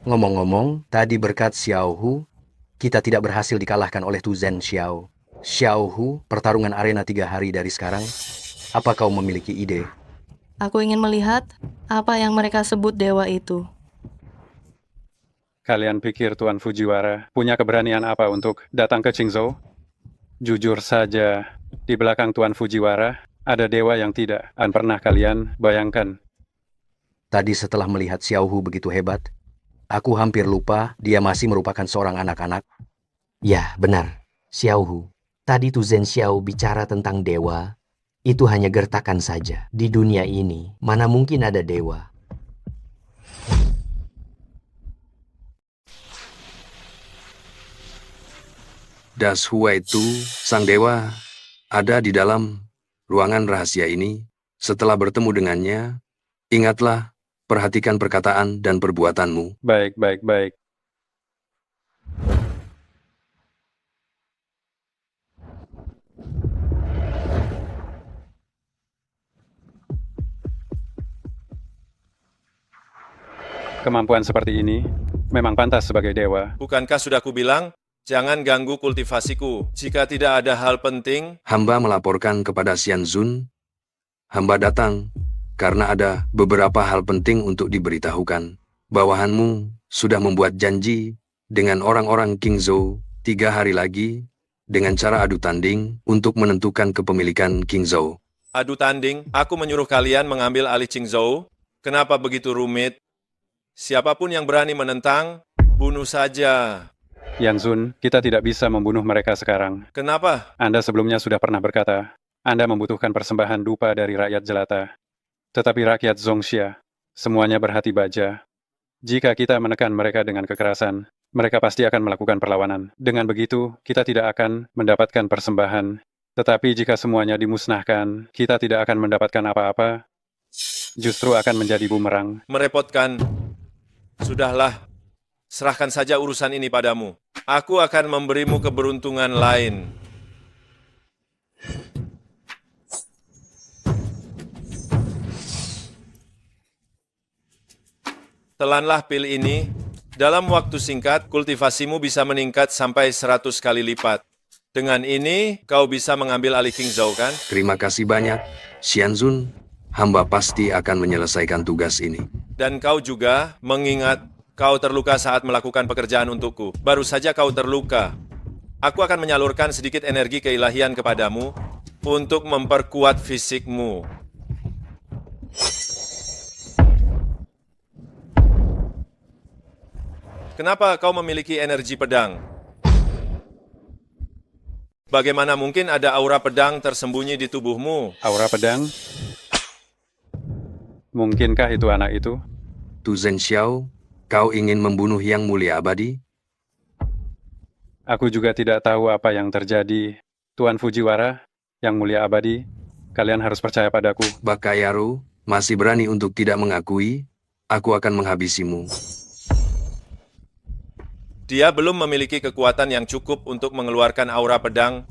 Ngomong-ngomong, tadi berkat Xiao Hu, kita tidak berhasil dikalahkan oleh Tu Zhen Xiao. Xiao Hu, pertarungan arena 3 hari dari sekarang. Apa kau memiliki ide? Aku ingin melihat apa yang mereka sebut dewa itu. Kalian pikir Tuan Fujiwara punya keberanian apa untuk datang ke Qingzhou? Jujur saja, di belakang Tuan Fujiwara ada dewa yang tidak akan pernah kalian bayangkan. Tadi setelah melihat Xiao Hu begitu hebat, aku hampir lupa dia masih merupakan seorang anak-anak. Ya, benar. Xiao Hu. Tadi Tu Zhen Xiao bicara tentang dewa. Itu hanya gertakan saja. Di dunia ini, mana mungkin ada dewa? Das Huai Tu, sang dewa, ada di dalam ruangan rahasia ini. Setelah bertemu dengannya, ingatlah, perhatikan perkataan dan perbuatanmu. Baik. Kemampuan seperti ini memang pantas sebagai dewa. Bukankah sudah kubilang, jangan ganggu kultivasiku. Jika tidak ada hal penting, Hamba melaporkan kepada Xian Zun. Hamba datang karena ada beberapa hal penting untuk diberitahukan. Bawahanmu sudah membuat janji dengan orang-orang Qingzhou 3 hari lagi dengan cara adu tanding untuk menentukan kepemilikan Qingzhou. Adu tanding, aku menyuruh kalian mengambil alih Qingzhou. Kenapa begitu rumit? Siapapun yang berani menentang, bunuh saja. Yang Zun, kita tidak bisa membunuh mereka sekarang. Kenapa? Anda sebelumnya sudah pernah berkata, Anda membutuhkan persembahan dupa dari rakyat jelata. Tetapi rakyat Zhongxia, semuanya berhati baja. Jika kita menekan mereka dengan kekerasan, mereka pasti akan melakukan perlawanan. Dengan begitu, kita tidak akan mendapatkan persembahan. Tetapi jika semuanya dimusnahkan, kita tidak akan mendapatkan apa-apa. Justru akan menjadi bumerang. Merepotkan. Sudahlah, serahkan saja urusan ini padamu. Aku akan memberimu keberuntungan lain. Telanlah pil ini. Dalam waktu singkat, kultivasimu bisa meningkat sampai 100 kali lipat. Dengan ini, kau bisa mengambil alih Qingzhou, kan? Terima kasih banyak, Xianzun. Hamba pasti akan menyelesaikan tugas ini. Dan kau juga mengingat kau terluka saat melakukan pekerjaan untukku. Baru saja kau terluka. Aku akan menyalurkan sedikit energi keilahian kepadamu untuk memperkuat fisikmu. Kenapa kau memiliki energi pedang? Bagaimana mungkin ada aura pedang tersembunyi di tubuhmu? Aura pedang? Mungkinkah itu anak itu? Tu Zhenxiao, kau ingin membunuh Yang Mulia Abadi? Aku juga tidak tahu apa yang terjadi. Tuan Fujiwara, Yang Mulia Abadi, kalian harus percaya padaku. Bakayaru, masih berani untuk tidak mengakui? Aku akan menghabisimu. Dia belum memiliki kekuatan yang cukup untuk mengeluarkan aura pedang.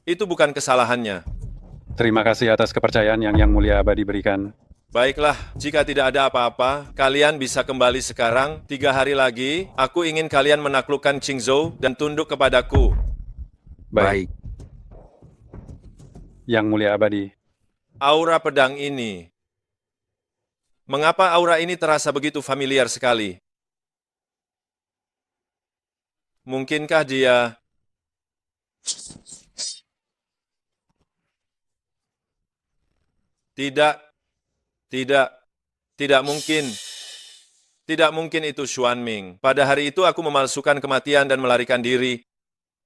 Itu bukan kesalahannya. Terima kasih atas kepercayaan yang Yang Mulia Abadi berikan. Baiklah, jika tidak ada apa-apa, kalian bisa kembali sekarang. 3 hari lagi, aku ingin kalian menaklukkan Qingzhou dan tunduk kepadaku. Baik. Yang Mulia Abadi. Aura pedang ini. Mengapa aura ini terasa begitu familiar sekali? Mungkinkah dia... Tidak mungkin. Tidak mungkin itu Xuanming. Pada hari itu aku memalsukan kematian dan melarikan diri.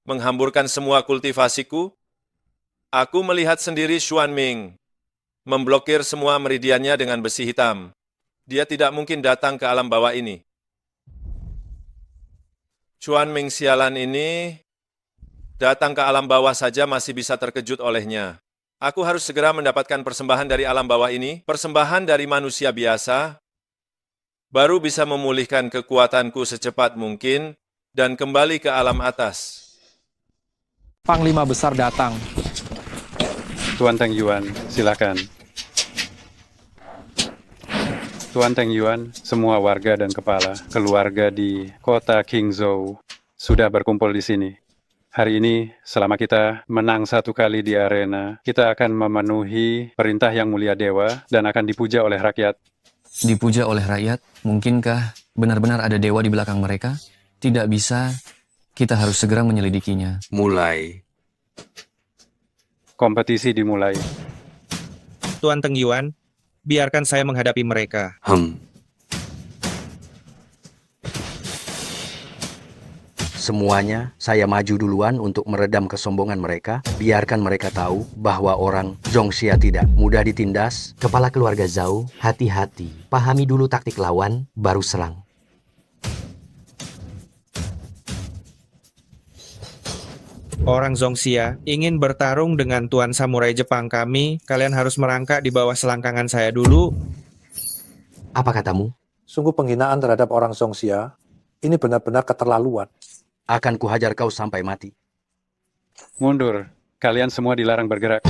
Menghamburkan semua kultivasiku. Aku melihat sendiri Xuanming. Memblokir semua meridiannya dengan besi hitam. Dia tidak mungkin datang ke alam bawah ini. Xuanming sialan ini datang ke alam bawah saja masih bisa terkejut olehnya. Aku harus segera mendapatkan persembahan dari alam bawah ini, persembahan dari manusia biasa, baru bisa memulihkan kekuatanku secepat mungkin dan kembali ke alam atas. Panglima Besar datang. Tuan Teng Yuan, silakan. Tuan Teng Yuan, semua warga dan kepala keluarga di kota Qingzhou sudah berkumpul di sini. Hari ini, selama kita menang 1 kali di arena, kita akan memenuhi perintah Yang Mulia Dewa dan akan dipuja oleh rakyat. Dipuja oleh rakyat? Mungkinkah benar-benar ada dewa di belakang mereka? Tidak bisa, kita harus segera menyelidikinya. Mulai. Kompetisi dimulai. Tuan Teng Yuan, biarkan saya menghadapi mereka. Semuanya, saya maju duluan untuk meredam kesombongan mereka. Biarkan mereka tahu bahwa orang Zhongxia tidak mudah ditindas. Kepala keluarga Zhao, hati-hati. Pahami dulu taktik lawan, baru serang. Orang Zhongxia ingin bertarung dengan Tuan Samurai Jepang kami. Kalian harus merangkak di bawah selangkangan saya dulu. Apa katamu? Sungguh penghinaan terhadap orang Zhongxia. Ini benar-benar keterlaluan. Akan kuhajar kau sampai mati. Mundur. Kalian semua dilarang bergerak.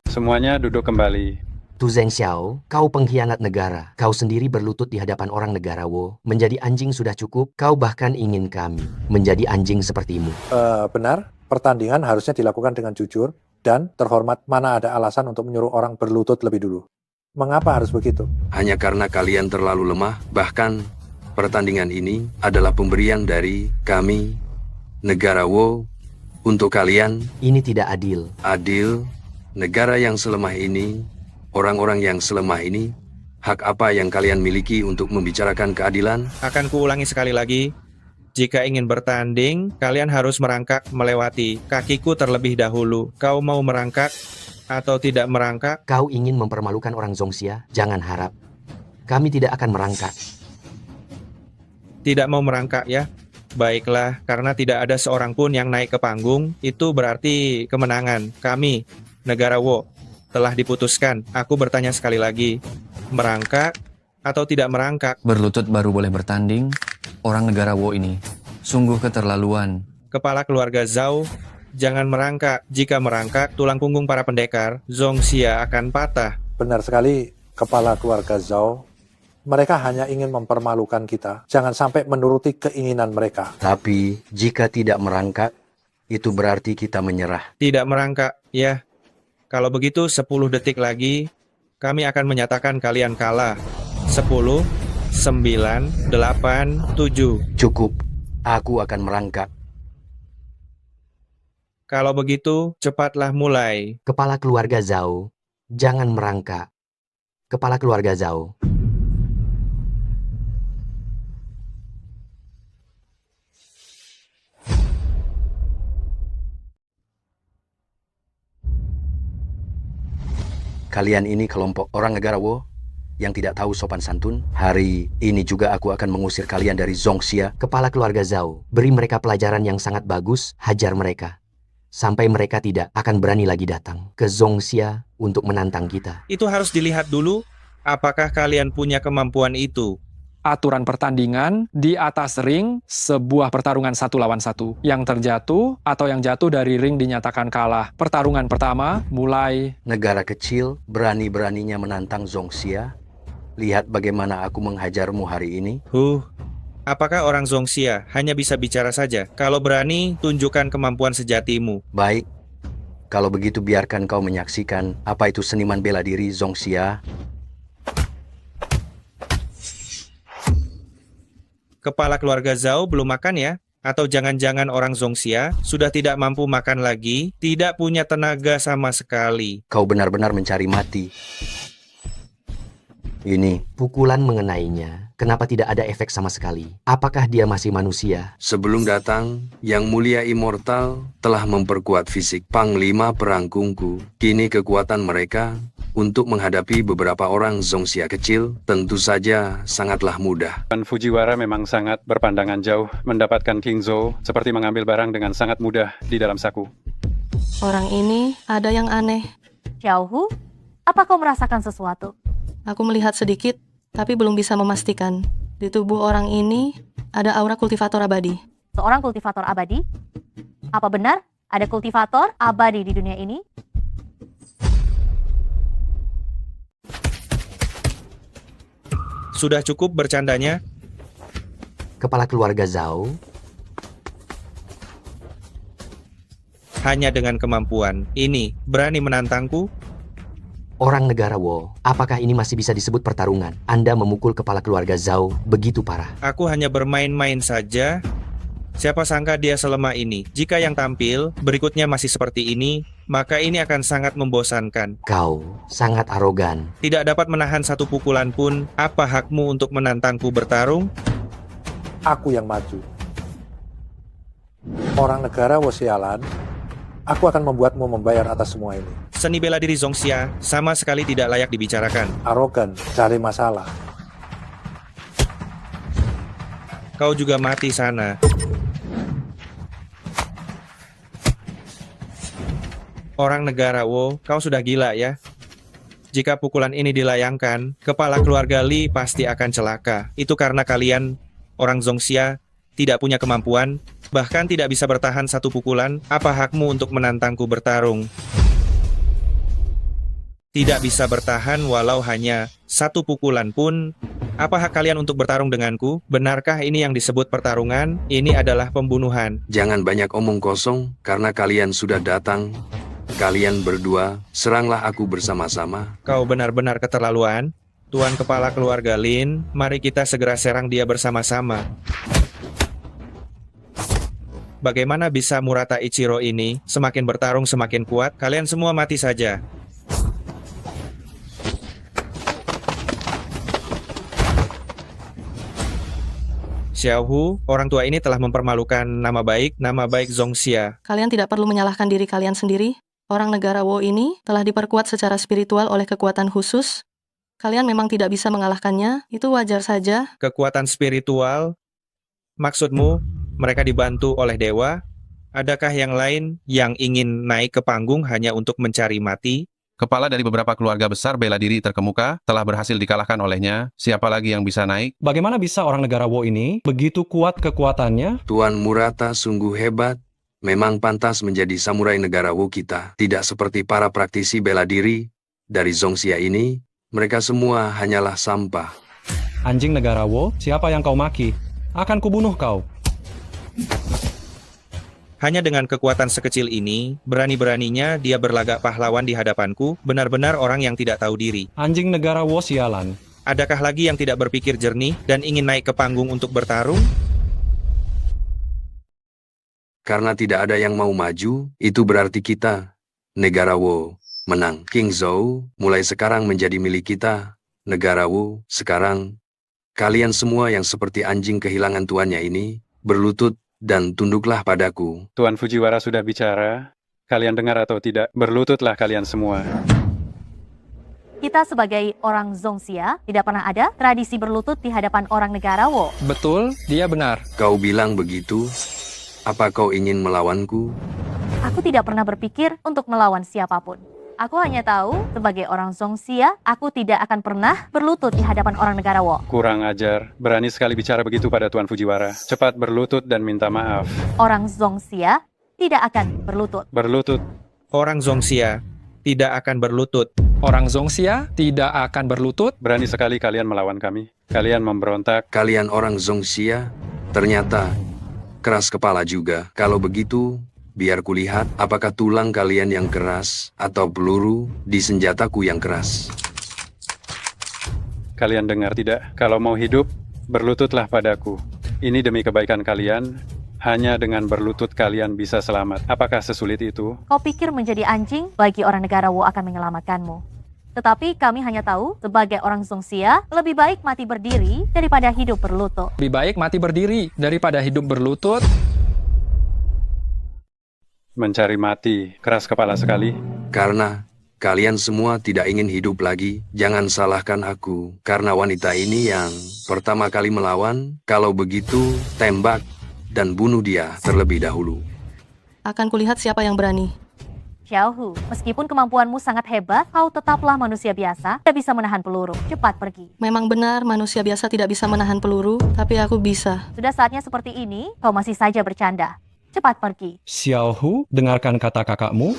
Semuanya duduk kembali. Tu Zhenxiao, kau pengkhianat negara. Kau sendiri berlutut di hadapan orang negara Wo. Menjadi anjing sudah cukup. Kau bahkan ingin kami menjadi anjing sepertimu. Benar, pertandingan harusnya dilakukan dengan jujur dan terhormat. Mana ada alasan untuk menyuruh orang berlutut lebih dulu. Mengapa harus begitu? Hanya karena kalian terlalu lemah, bahkan Pertandingan ini adalah pemberian dari kami, negara Wo, untuk kalian. Ini tidak adil. Adil, negara yang selemah ini, orang-orang yang selemah ini, hak apa yang kalian miliki untuk membicarakan keadilan? Akan kuulangi sekali lagi. Jika ingin bertanding, kalian harus merangkak melewati kakiku terlebih dahulu. Kau mau merangkak atau tidak merangkak? Kau ingin mempermalukan orang Zongxia? Jangan harap. Kami tidak akan merangkak. Tidak mau merangkak ya? Baiklah, karena tidak ada seorang pun yang naik ke panggung, itu berarti kemenangan. Kami, negara Wo, telah diputuskan. Aku bertanya sekali lagi, merangkak atau tidak merangkak? Berlutut baru boleh bertanding. Orang negara Wo ini sungguh keterlaluan. Kepala keluarga Zhao, jangan merangkak. Jika merangkak, tulang punggung para pendekar Zongxia akan patah. Benar sekali, kepala keluarga Zhao. Mereka hanya ingin mempermalukan kita. Jangan sampai menuruti keinginan mereka. Tapi jika tidak merangkak, itu berarti kita menyerah. Tidak merangkak, ya. Kalau begitu 10 detik lagi, kami akan menyatakan kalian kalah. 10, 9, 8, 7. Cukup, aku akan merangkak. Kalau begitu, cepatlah mulai. Kepala keluarga Zhao, jangan merangkak. Kepala keluarga Zhao. Kalian ini kelompok orang negara Wo yang tidak tahu sopan santun. Hari ini juga aku akan mengusir kalian dari Zongxia. Kepala keluarga Zhao, beri mereka pelajaran yang sangat bagus, hajar mereka. Sampai mereka tidak akan berani lagi datang ke Zongxia untuk menantang kita. Itu harus dilihat dulu, apakah kalian punya kemampuan itu. Aturan pertandingan di atas ring, sebuah pertarungan 1 lawan 1. Yang terjatuh atau yang jatuh dari ring dinyatakan kalah. Pertarungan pertama mulai. Negara kecil berani-beraninya menantang Zongxia. Lihat bagaimana aku menghajarmu hari ini. Apakah orang Zongxia hanya bisa bicara saja? Kalau berani, tunjukkan kemampuan sejatimu. Baik. Kalau begitu biarkan kau menyaksikan apa itu seniman bela diri Zongxia. Kepala keluarga Zhao belum makan ya? Atau jangan-jangan orang Zongxia sudah tidak mampu makan lagi, tidak punya tenaga sama sekali. Kau benar-benar mencari mati. Ini. Pukulan mengenainya. Kenapa tidak ada efek sama sekali? Apakah dia masih manusia? Sebelum datang, Yang Mulia Immortal telah memperkuat fisik Panglima Perang Kungfu. Kini kekuatan mereka untuk menghadapi beberapa orang Zongxia kecil tentu saja sangatlah mudah. Dan Fujiwara memang sangat berpandangan jauh. Mendapatkan King Zhou seperti mengambil barang dengan sangat mudah di dalam saku. Orang ini ada yang aneh. Xiaohu, apa kau merasakan sesuatu? Aku melihat sedikit, tapi belum bisa memastikan. Di tubuh orang ini ada aura kultivator abadi. Seorang kultivator abadi? Apa benar ada kultivator abadi di dunia ini? Sudah cukup bercandanya? Kepala keluarga Zhao. Hanya dengan kemampuan ini, berani menantangku? Orang negara Wo, apakah ini masih bisa disebut pertarungan? Anda memukul kepala keluarga Zhao begitu parah. Aku hanya bermain-main saja. Siapa sangka dia selemah ini. Jika yang tampil berikutnya masih seperti ini, maka ini akan sangat membosankan. Kau sangat arogan. Tidak dapat menahan satu pukulan pun. Apa hakmu untuk menantangku bertarung? Aku yang maju. Orang negara Wo sialan, aku akan membuatmu membayar atas semua ini. Seni bela diri Zongxia sama sekali tidak layak dibicarakan. Arogan, cari masalah. Kau juga mati sana. Orang negara Wo, kau sudah gila ya? Jika pukulan ini dilayangkan, kepala keluarga Li pasti akan celaka. Itu karena kalian, orang Zongxia, tidak punya kemampuan, bahkan tidak bisa bertahan satu pukulan. Apa hakmu untuk menantangku bertarung? Tidak bisa bertahan walau hanya satu pukulan pun. Apa hak kalian untuk bertarung denganku? Benarkah ini yang disebut pertarungan? Ini adalah pembunuhan. Jangan banyak omong kosong, karena kalian sudah datang. Kalian berdua, seranglah aku bersama-sama. Kau benar-benar keterlaluan. Tuan Kepala Keluarga Lin, mari kita segera serang dia bersama-sama. Bagaimana bisa Murata Ichiro ini semakin bertarung semakin kuat? Kalian semua mati saja. Xiaohu, orang tua ini telah mempermalukan nama baik Zongxia. Kalian tidak perlu menyalahkan diri kalian sendiri. Orang negara Wo ini telah diperkuat secara spiritual oleh kekuatan khusus. Kalian memang tidak bisa mengalahkannya, itu wajar saja. Kekuatan spiritual? Maksudmu, mereka dibantu oleh dewa? Adakah yang lain yang ingin naik ke panggung hanya untuk mencari mati? Kepala dari beberapa keluarga besar bela diri terkemuka telah berhasil dikalahkan olehnya. Siapa lagi yang bisa naik? Bagaimana bisa orang negara Wo ini begitu kuat kekuatannya? Tuan Murata sungguh hebat. Memang pantas menjadi samurai negara Wo kita. Tidak seperti para praktisi bela diri dari Zongxia ini. Mereka semua hanyalah sampah. Anjing negara Wo, siapa yang kau maki? Akan kubunuh kau. Hanya dengan kekuatan sekecil ini, berani-beraninya dia berlagak pahlawan di hadapanku, benar-benar orang yang tidak tahu diri. Anjing negara Wo sialan. Adakah lagi yang tidak berpikir jernih dan ingin naik ke panggung untuk bertarung? Karena tidak ada yang mau maju, itu berarti kita, negara Wo, menang. Qingzhou mulai sekarang menjadi milik kita. Negara Wo, sekarang, kalian semua yang seperti anjing kehilangan tuannya ini, berlutut dan tunduklah padaku. Tuan Fujiwara sudah bicara. Kalian dengar atau tidak, berlututlah kalian semua. Kita sebagai orang Zongxia tidak pernah ada tradisi berlutut di hadapan orang negara Wo. Betul, dia benar. Kau bilang begitu? Apa kau ingin melawanku? Aku tidak pernah berpikir untuk melawan siapapun. Aku hanya tahu, sebagai orang Zongxia, aku tidak akan pernah berlutut di hadapan orang negara Wo. Kurang ajar, berani sekali bicara begitu pada Tuan Fujiwara. Cepat berlutut dan minta maaf. Orang Zongxia tidak akan berlutut. Berlutut. Orang Zongxia tidak akan berlutut. Orang Zongxia tidak akan berlutut. Berani sekali kalian melawan kami. Kalian memberontak. Kalian orang Zongxia, ternyata keras kepala juga. Kalau begitu, biar kulihat apakah tulang kalian yang keras atau peluru di senjataku yang keras. Kalian dengar tidak? Kalau mau hidup, berlututlah padaku. Ini demi kebaikan kalian. Hanya dengan berlutut kalian bisa selamat. Apakah sesulit itu? Kau pikir menjadi anjing bagi orang negara Wo akan menyelamatkanmu. Tetapi kami hanya tahu, sebagai orang Zongxia, lebih baik mati berdiri daripada hidup berlutut. Lebih baik mati berdiri daripada hidup berlutut. Mencari mati, keras kepala sekali. Karena kalian semua tidak ingin hidup lagi, jangan salahkan aku. Karena wanita ini yang pertama kali melawan, kalau begitu, tembak dan bunuh dia terlebih dahulu. Akan kulihat siapa yang berani. Xiaohu, meskipun kemampuanmu sangat hebat, kau tetaplah manusia biasa, tidak bisa menahan peluru. Cepat pergi. Memang benar manusia biasa tidak bisa menahan peluru, tapi aku bisa. Sudah saatnya seperti ini, kau masih saja bercanda. Cepat pergi. Xiaohu, dengarkan kata kakakmu.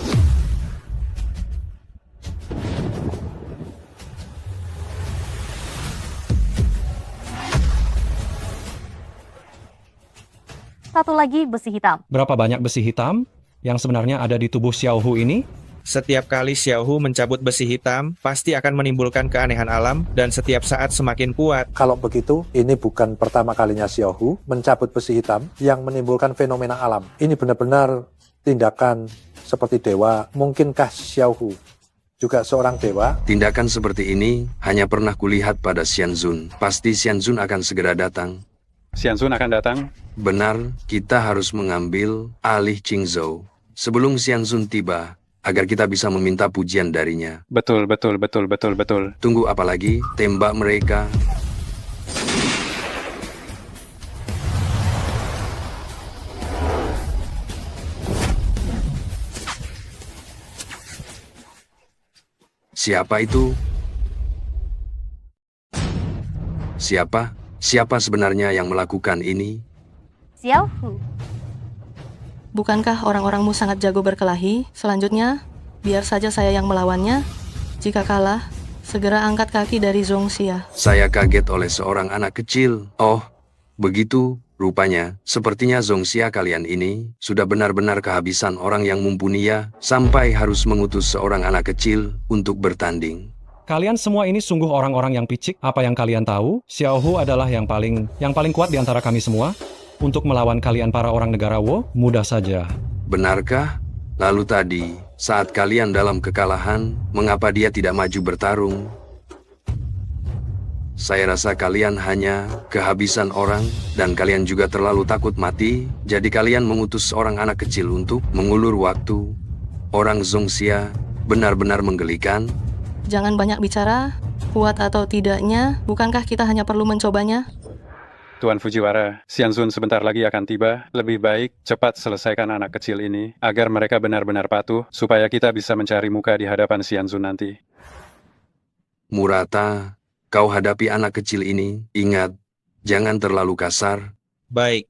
Satu lagi besi hitam. Berapa banyak besi hitam yang sebenarnya ada di tubuh Xiaohu ini? Setiap kali Xiaohu mencabut besi hitam, pasti akan menimbulkan keanehan alam dan setiap saat semakin kuat. Kalau begitu, ini bukan pertama kalinya Xiaohu mencabut besi hitam yang menimbulkan fenomena alam. Ini benar-benar tindakan seperti dewa. Mungkinkah Xiaohu juga seorang dewa? Tindakan seperti ini hanya pernah kulihat pada Xianzun. Pasti Xianzun akan segera datang. Xianzun akan datang? Benar, kita harus mengambil alih Qingzhou sebelum Xianzun tiba, agar kita bisa meminta pujian darinya. Betul. Tunggu apa lagi? Tembak mereka. Siapa itu? Siapa? Siapa sebenarnya yang melakukan ini? Xiaohu. Bukankah orang-orangmu sangat jago berkelahi? Selanjutnya, biar saja saya yang melawannya. Jika kalah, segera angkat kaki dari Zongxia. Saya kaget oleh seorang anak kecil. Oh, begitu. Rupanya, sepertinya Zongxia kalian ini sudah benar-benar kehabisan orang yang mumpuni ya, sampai harus mengutus seorang anak kecil untuk bertanding. Kalian semua ini sungguh orang-orang yang picik. Apa yang kalian tahu? Xiaohu adalah yang paling kuat di antara kami semua. Untuk melawan kalian para orang negara Wo, mudah saja. Benarkah? Lalu tadi, saat kalian dalam kekalahan, mengapa dia tidak maju bertarung? Saya rasa kalian hanya kehabisan orang, dan kalian juga terlalu takut mati, jadi kalian mengutus seorang anak kecil untuk mengulur waktu. Orang Zongxia benar-benar menggelikan. Jangan banyak bicara, kuat atau tidaknya, bukankah kita hanya perlu mencobanya? Tuan Fujiwara, Xianzun sebentar lagi akan tiba. Lebih baik cepat selesaikan anak kecil ini, agar mereka benar-benar patuh, supaya kita bisa mencari muka di hadapan Xianzun nanti. Murata, kau hadapi anak kecil ini, ingat, jangan terlalu kasar. Baik.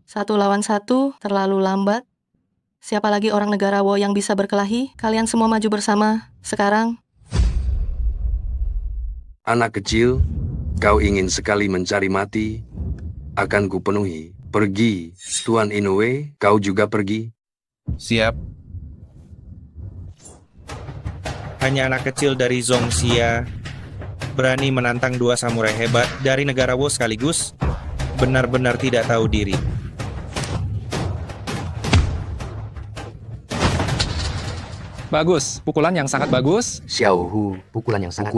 1 lawan 1, terlalu lambat. Siapa lagi orang negara Wo yang bisa berkelahi? Kalian semua maju bersama, sekarang. Anak kecil, kau ingin sekali mencari mati? Akan kupenuhi. Pergi, Tuan Inoue, kau juga pergi. Siap. Hanya anak kecil dari Zongxia berani menantang 2 samurai hebat dari negara Wo sekaligus. Benar-benar tidak tahu diri. Bagus, pukulan yang sangat bagus. Xiaohu, pukulan yang sangat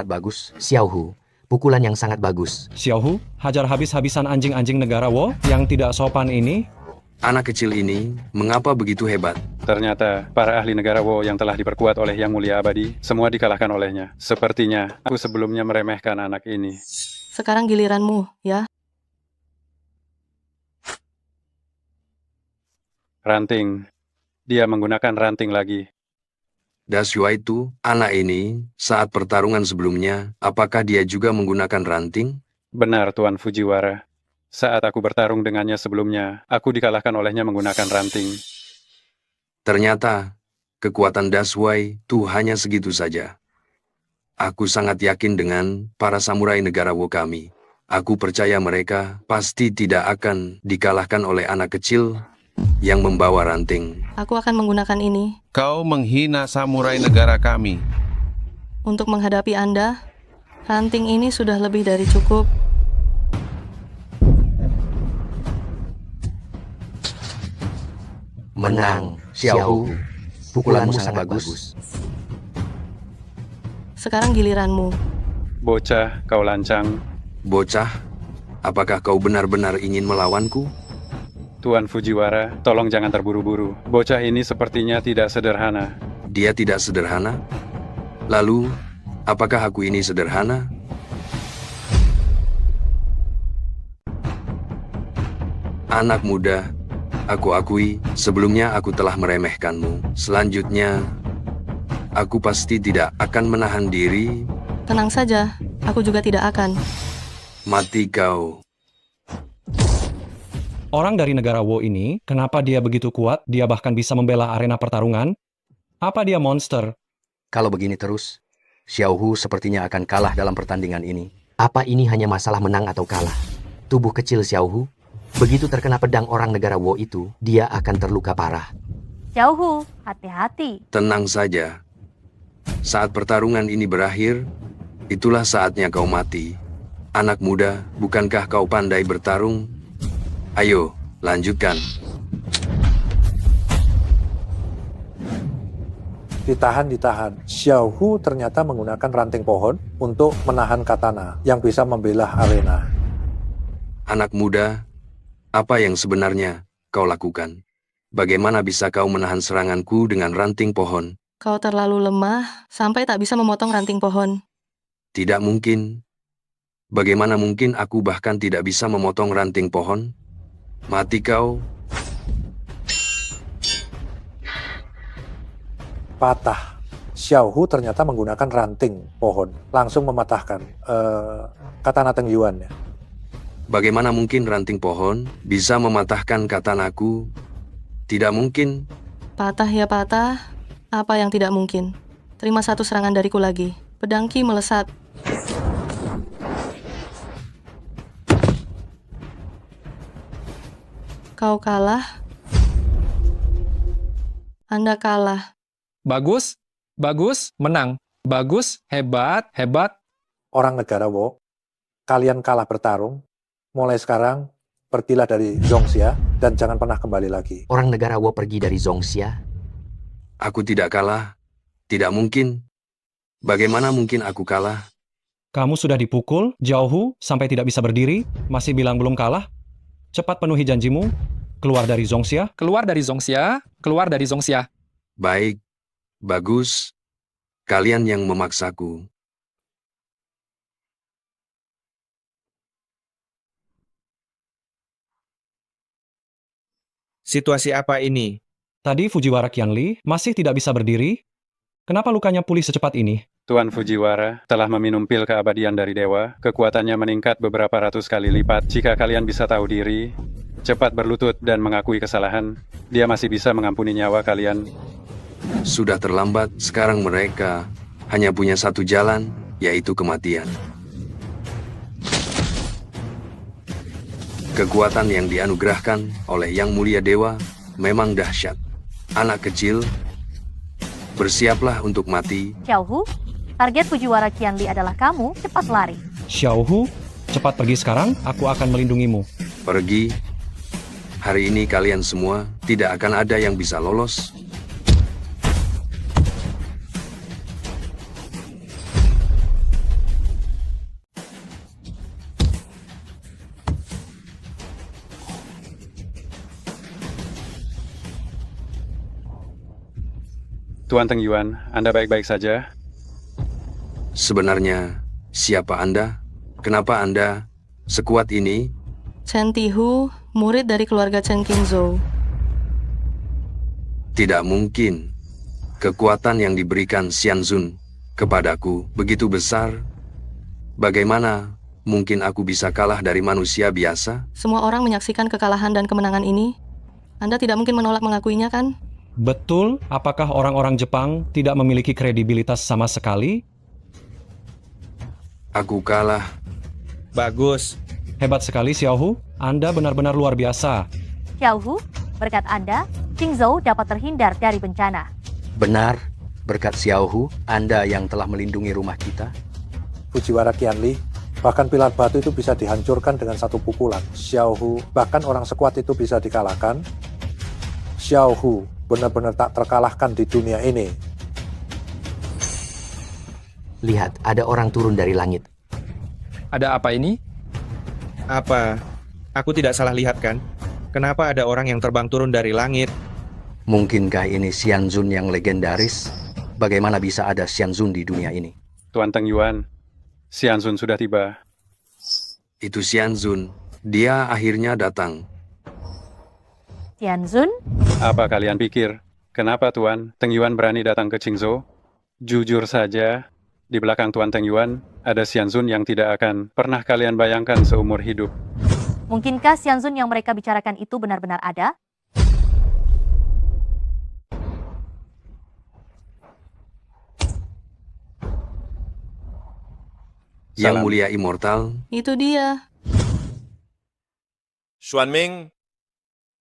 bagus. Xiaohu, pukulan yang sangat bagus. Xiaohu, hajar habis-habisan anjing-anjing negara Wo yang tidak sopan ini. Anak kecil ini, mengapa begitu hebat? Ternyata, para ahli negara Wo yang telah diperkuat oleh Yang Mulia Abadi, semua dikalahkan olehnya. Sepertinya, aku sebelumnya meremehkan anak ini. Sekarang giliranmu, ya. Ranting. Dia menggunakan ranting lagi. Dashua itu, anak ini, saat pertarungan sebelumnya, apakah dia juga menggunakan ranting? Benar, Tuan Fujiwara. Saat aku bertarung dengannya sebelumnya, aku dikalahkan olehnya menggunakan ranting. Ternyata, kekuatan Daswai itu hanya segitu saja. Aku sangat yakin dengan para samurai negara Wo kami. Aku percaya mereka pasti tidak akan dikalahkan oleh anak kecil yang membawa ranting. Aku akan menggunakan ini. Kau menghina samurai negara kami. Untuk menghadapi Anda, ranting ini sudah lebih dari cukup. Menang, Xiaohu. Pukulanmu sangat bagus. Sekarang giliranmu. Bocah, kau lancang. Bocah, apakah kau benar-benar ingin melawanku? Tuan Fujiwara, tolong jangan terburu-buru. Bocah ini sepertinya tidak sederhana. Dia tidak sederhana? Lalu, apakah aku ini sederhana? Anak muda, aku akui, sebelumnya aku telah meremehkanmu. Selanjutnya, aku pasti tidak akan menahan diri. Tenang saja, aku juga tidak akan. Mati kau. Orang dari negara Wo ini, kenapa dia begitu kuat? Dia bahkan bisa membela arena pertarungan? Apa dia monster? Kalau begini terus, Xiaohu sepertinya akan kalah dalam pertandingan ini. Apa ini hanya masalah menang atau kalah? Tubuh kecil Xiaohu, begitu terkena pedang orang negara Wo itu, dia akan terluka parah. Xiaohu, hati-hati. Tenang saja. Saat pertarungan ini berakhir, itulah saatnya kau mati. Anak muda, bukankah kau pandai bertarung? Ayo, lanjutkan. Ditahan. Xiaohu ternyata menggunakan ranting pohon untuk menahan katana yang bisa membelah arena. Anak muda, apa yang sebenarnya kau lakukan? Bagaimana bisa kau menahan seranganku dengan ranting pohon? Kau terlalu lemah sampai tak bisa memotong ranting pohon. Tidak mungkin. Bagaimana mungkin aku bahkan tidak bisa memotong ranting pohon? Mati kau. Patah. Xiaohu ternyata menggunakan ranting pohon, langsung mematahkan katana Teng Yuan. Ya. Bagaimana mungkin ranting pohon bisa mematahkan katanaku? Tidak mungkin. Patah ya patah. Apa yang tidak mungkin? Terima 1 serangan dariku lagi. Pedang Qi melesat. Kau kalah. Anda kalah. Bagus, menang. Bagus, hebat, hebat. Orang negara Wo, kalian kalah bertarung. Mulai sekarang, pergilah dari Zhongxia dan jangan pernah kembali lagi. Orang negara Wo pergi dari Zhongxia? Aku tidak kalah. Tidak mungkin. Bagaimana mungkin aku kalah? Kamu sudah dipukul, Jiaohu, sampai tidak bisa berdiri, masih bilang belum kalah? Cepat penuhi janjimu, keluar dari Zhongxia. Keluar dari Zhongxia, keluar dari Zhongxia. Baik, bagus. Kalian yang memaksaku. Situasi apa ini? Tadi Fujiwara Qianli masih tidak bisa berdiri. Kenapa lukanya pulih secepat ini? Tuan Fujiwara telah meminum pil keabadian dari dewa. Kekuatannya meningkat beberapa ratus kali lipat. Jika kalian bisa tahu diri, cepat berlutut dan mengakui kesalahan, dia masih bisa mengampuni nyawa kalian. Sudah terlambat, sekarang mereka hanya punya satu jalan, yaitu kematian. Kekuatan yang dianugerahkan oleh Yang Mulia Dewa memang dahsyat. Anak kecil, bersiaplah untuk mati. Xiaohu, target Fujiwara Qianli adalah kamu, cepat lari. Xiaohu, cepat pergi sekarang, aku akan melindungimu. Pergi. Hari ini kalian semua tidak akan ada yang bisa lolos. Tuan Teng Yuan, Anda baik-baik saja? Sebenarnya, siapa Anda? Kenapa Anda sekuat ini? Chen Tihu, murid dari keluarga Chen Qingzhou. Tidak mungkin. Kekuatan yang diberikan Xianzun kepadaku begitu besar. Bagaimana mungkin aku bisa kalah dari manusia biasa? Semua orang menyaksikan kekalahan dan kemenangan ini. Anda tidak mungkin menolak mengakuinya, kan? Betul, apakah orang-orang Jepang tidak memiliki kredibilitas sama sekali? Aku kalah. Bagus. Hebat sekali, Xiaohu. Anda benar-benar luar biasa. Xiaohu, berkat Anda, Qingzhou dapat terhindar dari bencana. Benar, berkat Xiaohu, Anda yang telah melindungi rumah kita. Fujiwara Qianli, bahkan pilar batu itu bisa dihancurkan dengan satu pukulan. Xiaohu, bahkan orang sekuat itu bisa dikalahkan. Xiaohu benar-benar tak terkalahkan di dunia ini. Lihat, ada orang turun dari langit. Ada apa ini? Apa? Aku tidak salah lihat kan? Kenapa ada orang yang terbang turun dari langit? Mungkinkah ini Xianzun yang legendaris? Bagaimana bisa ada Xianzun di dunia ini? Tuan Teng Yuan, Xianzun sudah tiba. Itu Xianzun. Dia akhirnya datang. Xianzun? Apa kalian pikir? Kenapa Tuan Teng Yuan berani datang ke Qingzhou? Jujur saja, di belakang Tuan Teng Yuan ada Xianzun yang tidak akan pernah kalian bayangkan seumur hidup. Mungkinkah Xianzun yang mereka bicarakan itu benar-benar ada? Yang Mulia Immortal. Itu dia. Xuanming,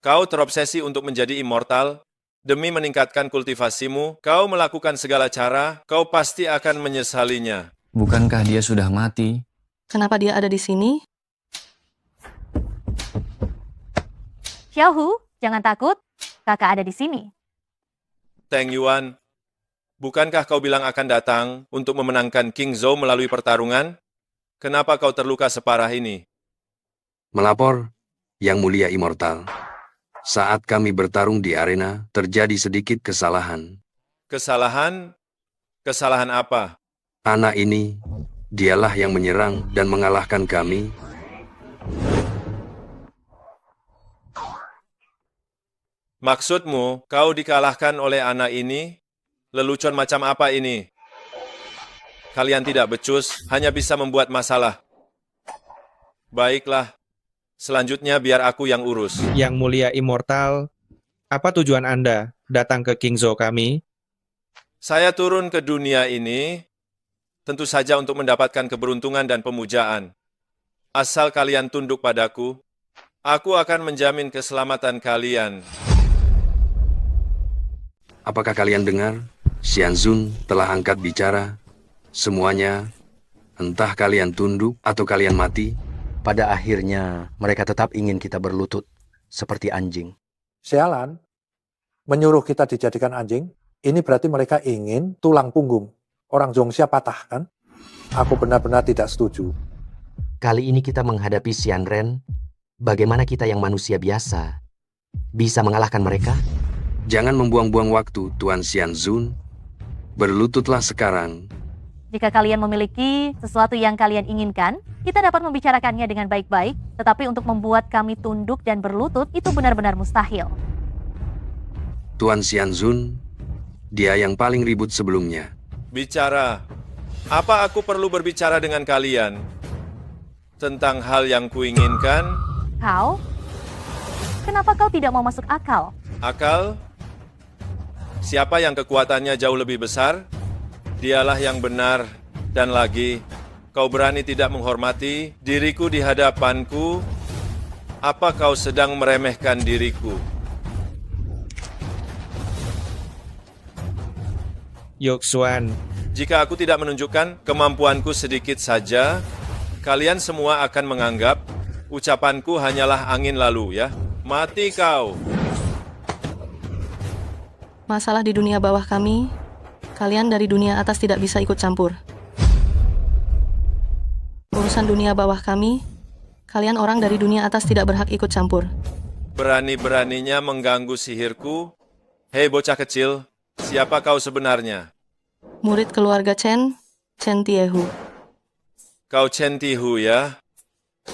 kau terobsesi untuk menjadi immortal. Demi meningkatkan kultivasimu, kau melakukan segala cara, kau pasti akan menyesalinya. Bukankah dia sudah mati? Kenapa dia ada di sini? Xiaohu, jangan takut. Kakak ada di sini. Teng Yuan, bukankah kau bilang akan datang untuk memenangkan Qingzhou melalui pertarungan? Kenapa kau terluka separah ini? Melapor, Yang Mulia Immortal. Saat kami bertarung di arena, terjadi sedikit kesalahan. Kesalahan? Kesalahan apa? Anak ini, dialah yang menyerang dan mengalahkan kami. Maksudmu, kau dikalahkan oleh anak ini? Lelucon macam apa ini? Kalian tidak becus, hanya bisa membuat masalah. Baiklah. Selanjutnya biar aku yang urus. Yang Mulia Immortal, apa tujuan Anda datang ke Qingzhou kami? Saya turun ke dunia ini, tentu saja untuk mendapatkan keberuntungan dan pemujaan. Asal kalian tunduk padaku, aku akan menjamin keselamatan kalian. Apakah kalian dengar? Xianzun telah angkat bicara. Semuanya, entah kalian tunduk atau kalian mati, Pada akhirnya, mereka tetap ingin kita berlutut, seperti anjing. Sialan, menyuruh kita dijadikan anjing, ini berarti mereka ingin tulang punggung. Orang Zhongxia patah, kan? Aku benar-benar tidak setuju. Kali ini kita menghadapi Xianren. Bagaimana kita yang manusia biasa bisa mengalahkan mereka? jangan membuang-buang waktu, Tuan Xianzun. Berlututlah sekarang. Jika kalian memiliki sesuatu yang kalian inginkan, kita dapat membicarakannya dengan baik-baik, tetapi untuk membuat kami tunduk dan berlutut itu benar-benar mustahil. Tuan Xianzun, dia yang paling ribut sebelumnya. Bicara. Apa aku perlu berbicara dengan kalian tentang hal yang kuinginkan? Kau? Kenapa kau tidak mau masuk akal? Akal? Siapa yang kekuatannya jauh lebih besar? Dialah yang benar. Dan lagi, kau berani tidak menghormati diriku di hadapanku? Apa kau sedang meremehkan diriku? Yoksuan, jika aku tidak menunjukkan kemampuanku sedikit saja, kalian semua akan menganggap ucapanku hanyalah angin lalu, ya. Mati kau. Masalah di dunia bawah kami, kalian dari dunia atas tidak bisa ikut campur. Urusan dunia bawah kami, kalian orang dari dunia atas tidak berhak ikut campur. Berani-beraninya mengganggu sihirku? Hei bocah kecil, siapa kau sebenarnya? Murid keluarga Chen Tiehu. Kau Chen Tiehu, ya?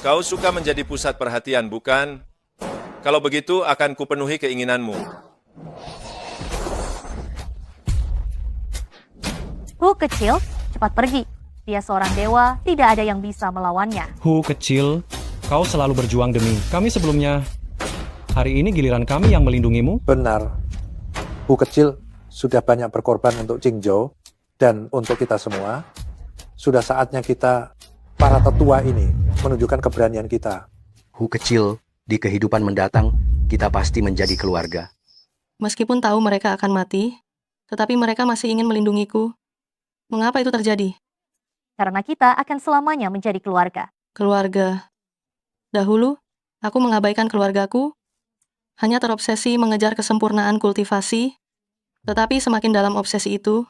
Kau suka menjadi pusat perhatian, bukan? Kalau begitu, akan kupenuhi keinginanmu. Hu kecil, cepat pergi. Dia seorang dewa, tidak ada yang bisa melawannya. Hu kecil, kau selalu berjuang demi kami sebelumnya. Hari ini giliran kami yang melindungimu. Benar. Hu kecil sudah banyak berkorban untuk Qingzhou dan untuk kita semua. Sudah saatnya kita, para tetua ini, menunjukkan keberanian kita. Hu kecil, di kehidupan mendatang, kita pasti menjadi keluarga. Meskipun tahu mereka akan mati, tetapi mereka masih ingin melindungiku. Mengapa itu terjadi? Karena kita akan selamanya menjadi keluarga. Keluarga. Dahulu, aku mengabaikan keluargaku, hanya terobsesi mengejar kesempurnaan kultivasi, tetapi semakin dalam obsesi itu,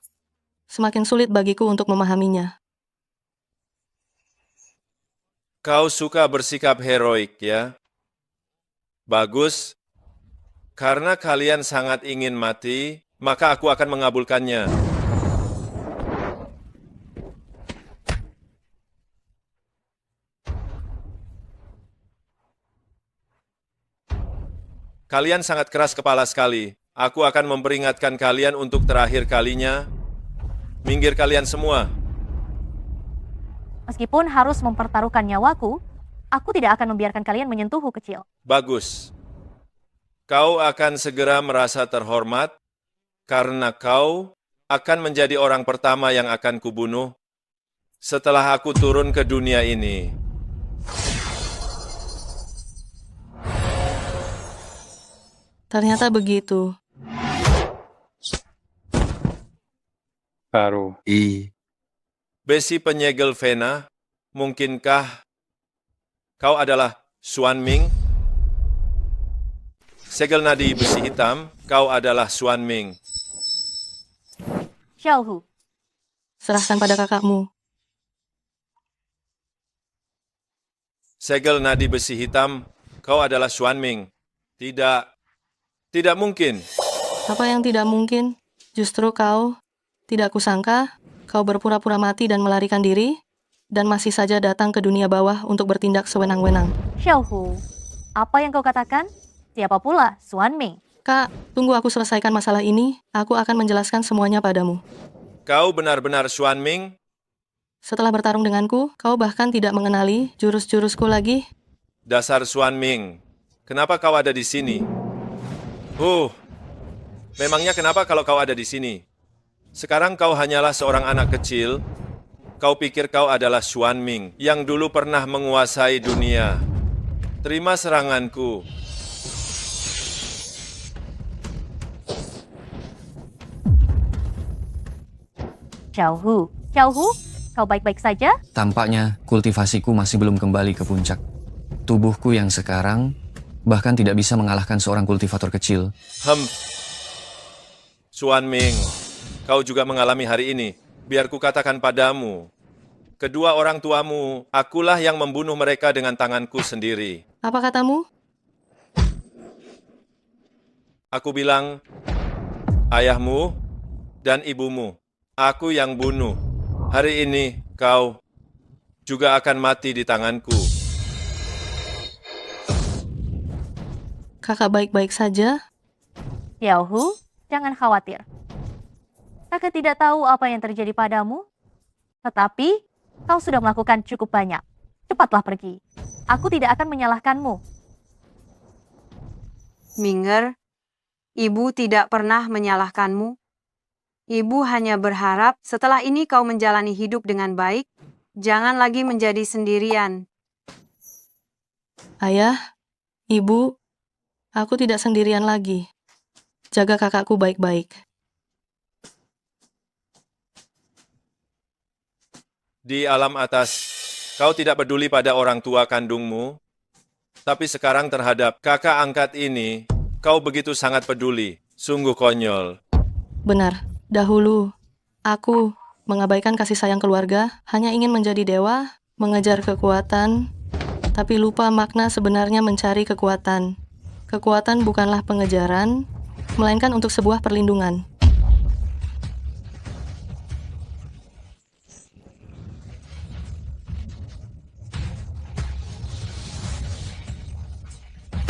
semakin sulit bagiku untuk memahaminya. Kau suka bersikap heroik, ya? Bagus. Karena kalian sangat ingin mati, maka aku akan mengabulkannya. Kalian sangat keras kepala sekali. Aku akan memperingatkan kalian untuk terakhir kalinya. Minggir kalian semua. Meskipun harus mempertaruhkan nyawaku, aku tidak akan membiarkan kalian menyentuh Hu kecil. Bagus. Kau akan segera merasa terhormat, karena kau akan menjadi orang pertama yang akan kubunuh setelah aku turun ke dunia ini. Ternyata begitu. Baru. Besi penyegel Vena, mungkinkah kau adalah Xuan Ming? Segel nadi besi hitam, kau adalah Xuan Ming. Xiao Hu. Serahkan pada kakakmu. Segel nadi besi hitam, kau adalah Xuan Ming. Tidak mungkin. Apa yang tidak mungkin? Justru kau, tidak kusangka, kau berpura-pura mati dan melarikan diri, dan masih saja datang ke dunia bawah untuk bertindak sewenang-wenang. Xiao Hu, apa yang kau katakan? Siapa pula Xuan Ming? Kak, tunggu aku selesaikan masalah ini, aku akan menjelaskan semuanya padamu. Kau benar-benar Xuan Ming? Setelah bertarung denganku, kau bahkan tidak mengenali jurus-jurusku lagi. Dasar Xuan Ming, kenapa kau ada di sini? Memangnya kenapa kalau kau ada di sini? Sekarang kau hanyalah seorang anak kecil. Kau pikir kau adalah Xuan Ming yang dulu pernah menguasai dunia. Terima seranganku. Xiao Hu, Xiaohu, kau baik-baik saja? Tampaknya kultivasiku masih belum kembali ke puncak. Tubuhku yang sekarang bahkan tidak bisa mengalahkan seorang kultivator kecil. Xuan Ming, kau juga mengalami hari ini. Biar ku katakan padamu, kedua orang tuamu, akulah yang membunuh mereka dengan tanganku sendiri. Apa katamu? Aku bilang, ayahmu dan ibumu, aku yang bunuh. Hari ini kau juga akan mati di tanganku. Kakak baik-baik saja? Xiaohu, jangan khawatir. Kakak tidak tahu apa yang terjadi padamu, tetapi kau sudah melakukan cukup banyak. Cepatlah pergi. Aku tidak akan menyalahkanmu. Minger, ibu tidak pernah menyalahkanmu. Ibu hanya berharap setelah ini kau menjalani hidup dengan baik, jangan lagi menjadi sendirian. Ayah, ibu, aku tidak sendirian lagi. Jaga kakakku baik-baik. Di alam atas, kau tidak peduli pada orang tua kandungmu, tapi sekarang terhadap kakak angkat ini, kau begitu sangat peduli. Sungguh konyol. Benar, dahulu aku mengabaikan kasih sayang keluarga, hanya ingin menjadi dewa, mengejar kekuatan, tapi lupa makna sebenarnya mencari kekuatan. Kekuatan bukanlah pengejaran, melainkan untuk sebuah perlindungan.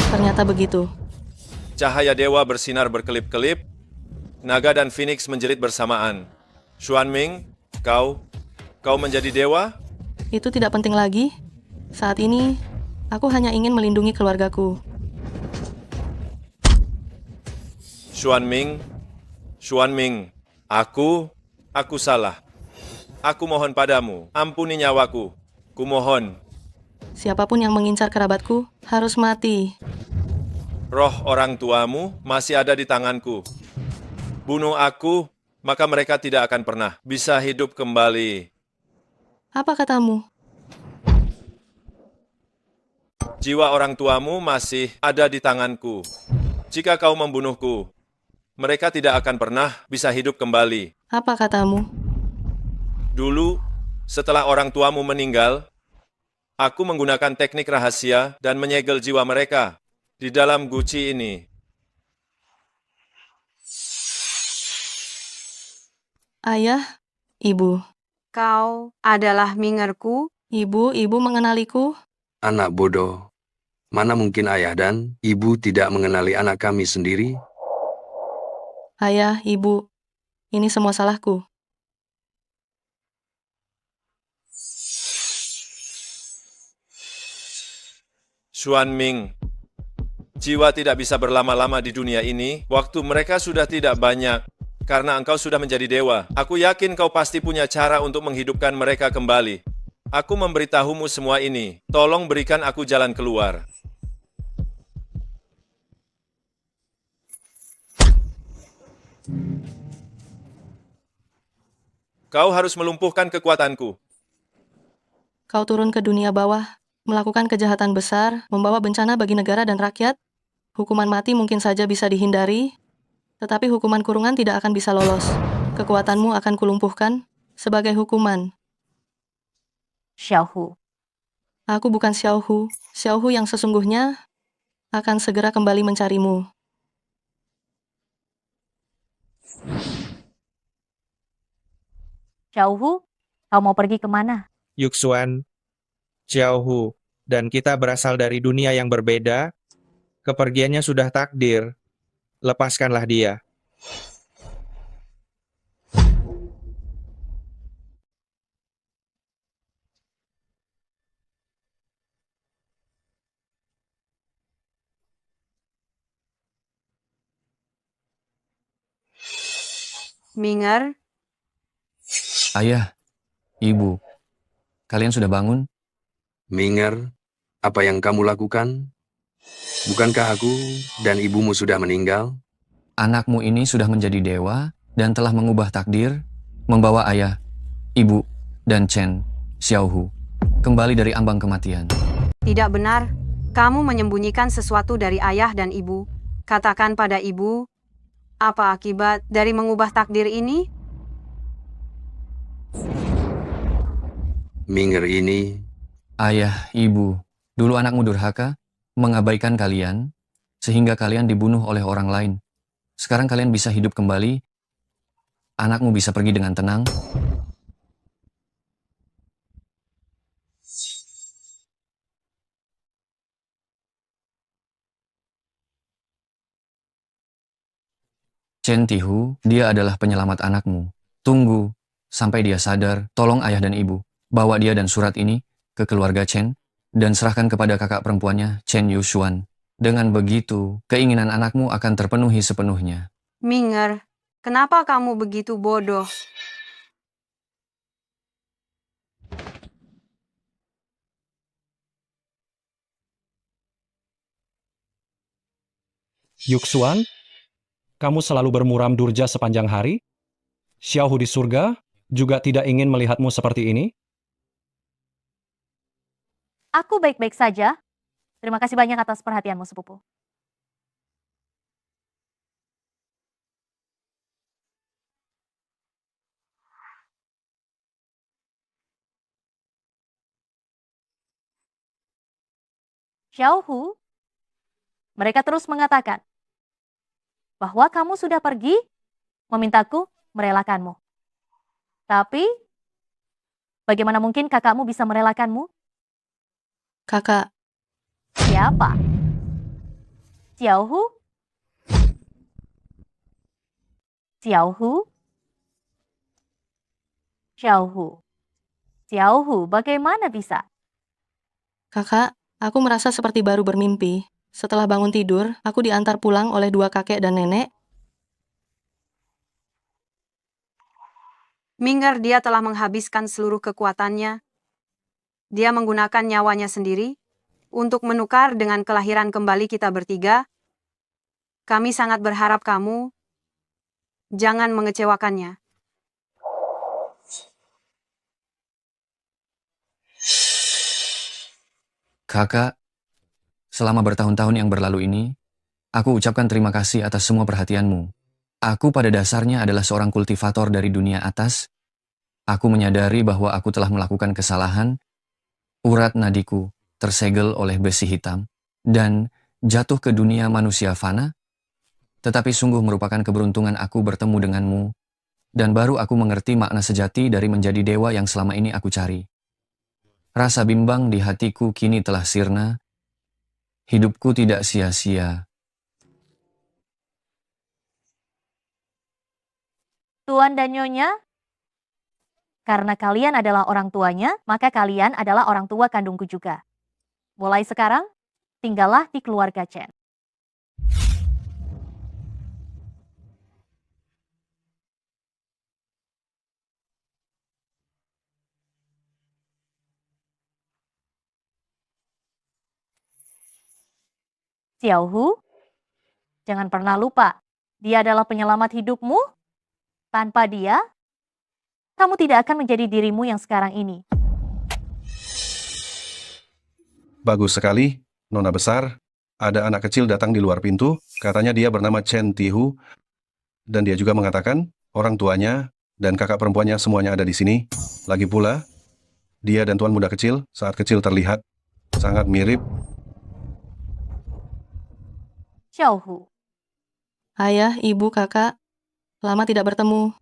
Ternyata begitu. Cahaya dewa bersinar berkelip-kelip, naga dan Phoenix menjerit bersamaan. Xuan Ming, kau menjadi dewa? Itu tidak penting lagi. Saat ini, aku hanya ingin melindungi keluargaku. Xuan Ming, aku salah. Aku mohon padamu, ampuni nyawaku. Kumohon. Siapapun yang mengincar kerabatku harus mati. Roh orang tuamu masih ada di tanganku. Bunuh aku, maka mereka tidak akan pernah bisa hidup kembali. Apa katamu? Jiwa orang tuamu masih ada di tanganku. Jika kau membunuhku, mereka tidak akan pernah bisa hidup kembali. Apa katamu? Dulu, setelah orang tuamu meninggal, aku menggunakan teknik rahasia dan menyegel jiwa mereka di dalam guci ini. Ayah, ibu. Kau adalah Mingerku? Ibu mengenaliku? Anak bodoh. Mana mungkin ayah dan ibu tidak mengenali anak kami sendiri? Ayah, ibu, ini semua salahku. Xuan Ming, jiwa tidak bisa berlama-lama di dunia ini, waktu mereka sudah tidak banyak, karena engkau sudah menjadi dewa. Aku yakin kau pasti punya cara untuk menghidupkan mereka kembali. Aku memberitahumu semua ini, tolong berikan aku jalan keluar. Kau harus melumpuhkan kekuatanku. Kau turun ke dunia bawah, melakukan kejahatan besar, membawa bencana bagi negara dan rakyat. Hukuman mati mungkin saja bisa dihindari, tetapi hukuman kurungan tidak akan bisa lolos. Kekuatanmu akan kulumpuhkan sebagai hukuman. Xiaohu. Aku bukan Xiaohu. Xiaohu yang sesungguhnya akan segera kembali mencarimu. Xiaohu, kau mau pergi kemana? Yuxuan, Xiaohu, dan kita berasal dari dunia yang berbeda. Kepergiannya sudah takdir. Lepaskanlah dia. Minger? Ayah, ibu, kalian sudah bangun? Minger, apa yang kamu lakukan? Bukankah aku dan ibumu sudah meninggal? Anakmu ini sudah menjadi dewa dan telah mengubah takdir, membawa ayah, Ibu dan Chen Xiaohu kembali dari ambang kematian. Tidak benar. Kamu menyembunyikan sesuatu dari ayah dan ibu. Katakan pada ibu, apa akibat dari mengubah takdir ini? Minger ini, Ayah, ibu, dulu anakmu durhaka, mengabaikan kalian, sehingga kalian dibunuh oleh orang lain. Sekarang kalian bisa hidup kembali, anakmu bisa pergi dengan tenang. Chen Tihu, dia adalah penyelamat anakmu. Tunggu sampai dia sadar, tolong ayah dan ibu, bawa dia dan surat ini ke keluarga Chen, dan serahkan kepada kakak perempuannya, Chen Yushuan. Dengan begitu, keinginan anakmu akan terpenuhi sepenuhnya. Minger, kenapa kamu begitu bodoh? Yuxuan, kamu selalu bermuram durja sepanjang hari? Xiaohu di surga juga tidak ingin melihatmu seperti ini? Aku baik-baik saja. Terima kasih banyak atas perhatianmu, sepupu. Xiaohu, mereka terus mengatakan bahwa kamu sudah pergi, memintaku merelakanmu. Tapi, bagaimana mungkin kakakmu bisa merelakanmu? Kakak, Siapa? Xiaohu? Xiaohu? Xiaohu? Xiaohu, bagaimana bisa? kakak, aku merasa seperti baru bermimpi. Setelah bangun tidur, aku diantar pulang oleh dua kakek dan nenek. Minger, dia telah menghabiskan seluruh kekuatannya. Dia menggunakan nyawanya sendiri untuk menukar dengan kelahiran kembali kita bertiga. Kami sangat berharap kamu jangan mengecewakannya. Kakak, selama bertahun-tahun yang berlalu ini, aku ucapkan terima kasih atas semua perhatianmu. Aku pada dasarnya adalah seorang kultivator dari dunia atas. Aku menyadari bahwa aku telah melakukan kesalahan. Urat nadiku tersegel oleh besi hitam dan jatuh ke dunia manusia fana. Tetapi sungguh merupakan keberuntungan aku bertemu denganmu. Dan baru aku mengerti makna sejati dari menjadi dewa yang selama ini aku cari. Rasa bimbang di hatiku kini telah sirna. Hidupku tidak sia-sia. Tuan dan Nyonya, karena kalian adalah orang tuanya, maka kalian adalah orang tua kandungku juga. Mulai sekarang, tinggallah di keluarga Chen. Xiaohu, jangan pernah lupa, dia adalah penyelamat hidupmu. Tanpa dia, kamu tidak akan menjadi dirimu yang sekarang ini. Bagus sekali, Nona besar. Ada anak kecil datang di luar pintu, katanya dia bernama Chen Tihu, dan dia juga mengatakan orang tuanya dan kakak perempuannya semuanya ada di sini. Lagi pula, dia dan tuan muda kecil saat kecil terlihat sangat mirip. Xiaohu. Ayah, ibu, kakak, lama tidak bertemu.